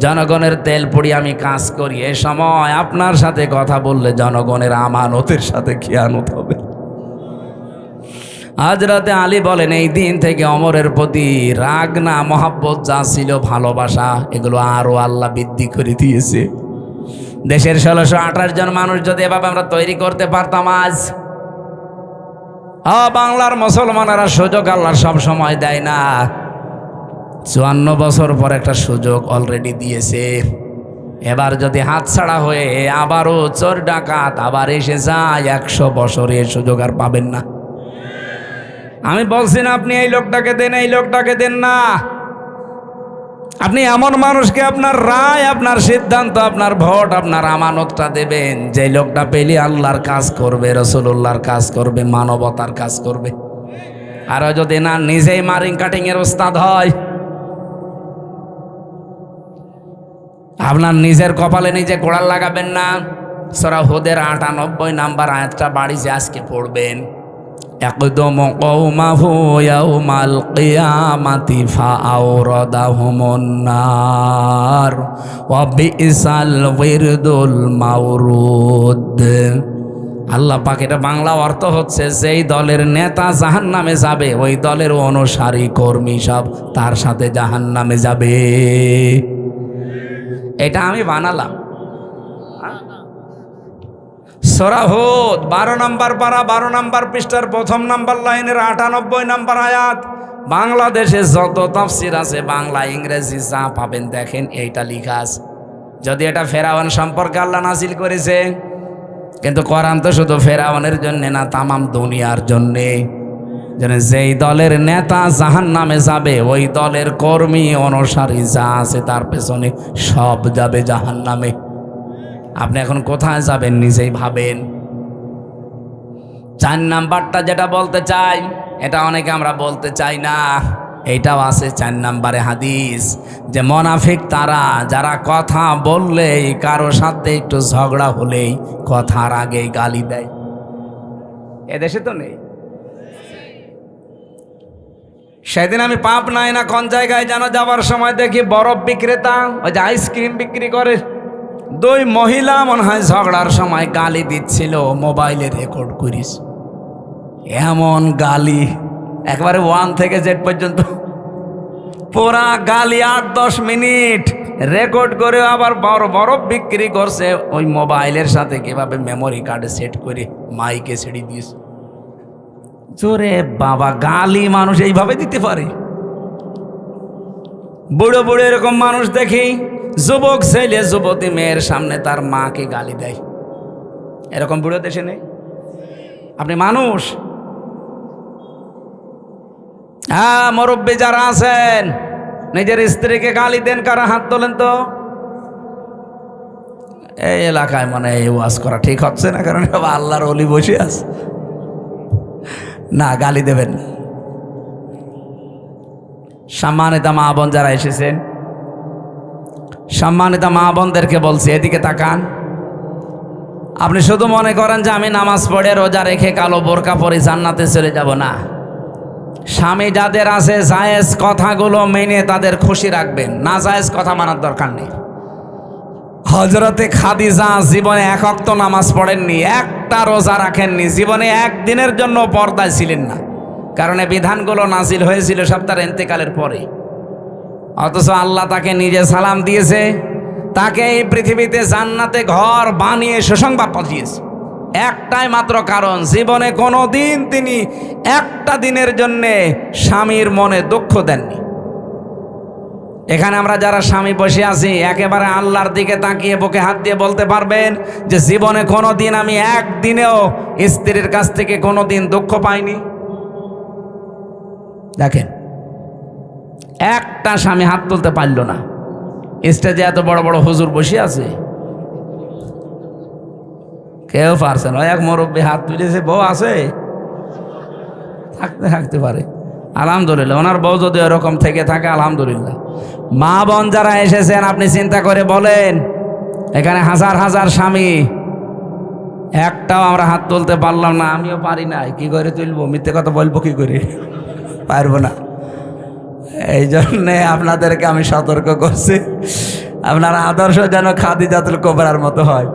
জনগণের তেল পুড়িয়ে আমি কাজ করি, এ সময় আপনার সাথে কথা বললে জনগণের আমানতের সাথে খেয়ানত হবে। হযরতে আলী বলেন, এই দিন থেকে ওমরের প্রতি রাগ না মহব্বত যা ছিল, ভালোবাসা, এগুলো আরো আল্লাহ বৃদ্ধি করে দিয়েছে। দেশের 1628 জন মানুষ যদি এভাবে আমরা তৈরি করতে পারতাম, আজ বাংলার মুসলমানেরা সুযোগ আল্লাহ সব সময় দেয় না, 54 বছর পর একটা সুযোগ অলরেডি দিয়েছে। এবার যদি হাতছাড়া হয়ে আবারও চোর ডাকাত আবার এসে যায়, 100 বছরে এই সুযোগ আর পাবেন না। আমি বলছি না আপনি এই লোকটাকে দেন, এই লোকটাকে দেন না, আপনি এমন মানুষকে আপনার রায়, আপনার সিদ্ধান্ত, আপনার ভোট, আপনার আমানতটা দেবেন যে লোকটা পেলে আল্লাহর কাজ করবে, রাসূলুল্লাহর কাজ করবে, মানবতার কাজ করবে। আর যদি না নিজেই মারিং কাটিং এর ওস্তাদ হয়, আপনার নিজের কপালে নিজে কোড়াল লাগাবেন না। সূরা হুদের 98 নাম্বার আয়াতটা বাড়িতে আজকে পড়বেন। ইয়াকদুমু কওমাহু ইয়াউমাল কিয়ামাতি ফাআওরাদাহুমুন নার ওয়া বিসাল ওয়িরদুল মাওরুদ। আল্লাহ পাক, এটা বাংলা অর্থ হচ্ছে, যেই দলের নেতা জাহান্নামে যাবে ওই দলের অনুসারী কর্মী সব তার সাথে জাহান্নামে যাবে। এটা আমি বানালাম। সূরা হুদ 12 নম্বর পারা 12 নম্বর পৃষ্ঠার 1 নম্বর লাইনের 98 নম্বর আয়াত। বাংলাদেশে যত তাফসীর আছে বাংলা ইংরেজি যা পাবেন দেখেন এইটা লেখা আছে। যদি এটা ফেরাউন সম্পর্কে আল্লাহ নাজিল করেছে, কিন্তু কোরআন তো শুধু ফেরাউনের জন্য না, তামাম দুনিয়ার জন্যে। যেই দলের নেতা জাহান্নামে যাবে ওই দলের কর্মী অনুসারী যা আছে তার পেছনে সব যাবে জাহান্নামে। আপনি এখন কোথায় যাবেন নিজেই ভাবেন। 4 নাম্বারটা যেটা বলতে চাই, এটা অনেকে আমরা বলতে চাই না, এইটাও আছে 4 নম্বরে হাদিস, যে মুনাফিক তারা যারা কথা বললেই, কারো সাথে একটু ঝগড়া হলেই কথার আগেই গালি দেয়। এদেশে তো নেই। সেদিন আমি পাবনায় না কোন জায়গায় যেন যাবার সময় দেখি বরফ বিক্রেতা, ওই যে আইসক্রিম বিক্রি করে, 2 মহিলা মনে হয় ঝগড়ার সময় গালি দিচ্ছিল, মোবাইলে রেকর্ড করিস। এমন গালি একবারে 1 থেকে Z পর্যন্ত পুরা গালি 8-10 মিনিট রেকর্ড করে আবার বরফ বিক্রি করছে ওই মোবাইলের সাথে, কিভাবে মেমোরি কার্ডে সেট করে মাইকে ছেড়ে দিয়েছে। জোরে বাবা, গালি মানুষ এইভাবে দিতে পারে? বুড়ো বুড়ো এরকম মানুষ দেখি, যুবক ছেলে যুবতী মেয়ের সামনে তার মাকে গালি দেয়। এরকম বুড়ো দেশে নেই? আপনি মানুষ? হ্যাঁ, মুরব্বী যারা আছেন নিজের স্ত্রীকে গালি দেন কারা? হাত তোলেন তো। এই এলাকায় মানে এই ওয়াজ করা ঠিক হচ্ছে না, কারণ আল্লাহর ওলি বসে আছে। না, গালি দেবেন না। সম্মানিত মা বোন যারা এসেছেন, সম্মানিত মা বোনদেরকে বলছি, এদিকে তাকান। আপনি শুধু মনে করেন যে আমি নামাজ পড়ে রোজা রেখে কালো বোরকা পরে জান্নাতে চলে যাব, না। স্বামী যাদের আছে জায়েজ কথাগুলো মেনে তাদের খুশি রাখবেন, না জায়েজ কথা মানার দরকার নেই। হযরতে খাদিজা জীবনে এক ওয়াক্ত নামাজ পড়েননি, একটা রোজা রাখেননি, জীবনে একদিনের জন্য পর্দায় ছিলেন না, কারণ এই বিধানগুলো নাজিল হয়েছিল সব তার ইন্তেকালের পরে। অথচ আল্লাহ তাকে নিজে সালাম দিয়েছে, তাকে এই পৃথিবীতে জান্নাতে ঘর বানিয়ে সুসংবাদ পাঠিয়েছে। একটাই মাত্র কারণ, জীবনে কোনো দিন তিনি একটা দিনের জন্যে স্বামীর মনে দুঃখ দেননি। এখানে আমরা যারা স্বামী বসে আছি, একেবারে আল্লাহর দিকে তাকিয়ে বুকে হাত দিয়ে বলতে পারবেন যে জীবনে কোনো দিন আমি একদিনেও স্ত্রীর কাছ থেকে কোনো দিন দুঃখ পাইনি? দেখেন, একটা স্বামী হাত তুলতে পারল না। স্টেজে এত বড় বড় হুজুর বসে আছে, কেউ পারছে না। এক মুরব্বী হাত তুলেছে, বউ আছে, থাকতে পারে, আলহামদুলিল্লাহ। ওনার বউ যদি এরকম থেকে থাকে আলহামদুলিল্লাহ। মা বোন যারা এসেছেন, আপনি চিন্তা করে বলেন, এখানে হাজার হাজার স্বামী, একটাও আমরা হাত তুলতে পারলাম না। আমিও পারি নাই, কি করে তুলবো? মিথ্যে কথা বলবো কি করে? পারবো না। এই জন্যে আপনাদেরকে আমি সতর্ক করছি, আপনার আদর্শ যেন খাদিজাতুল কুবরার মতো হয়।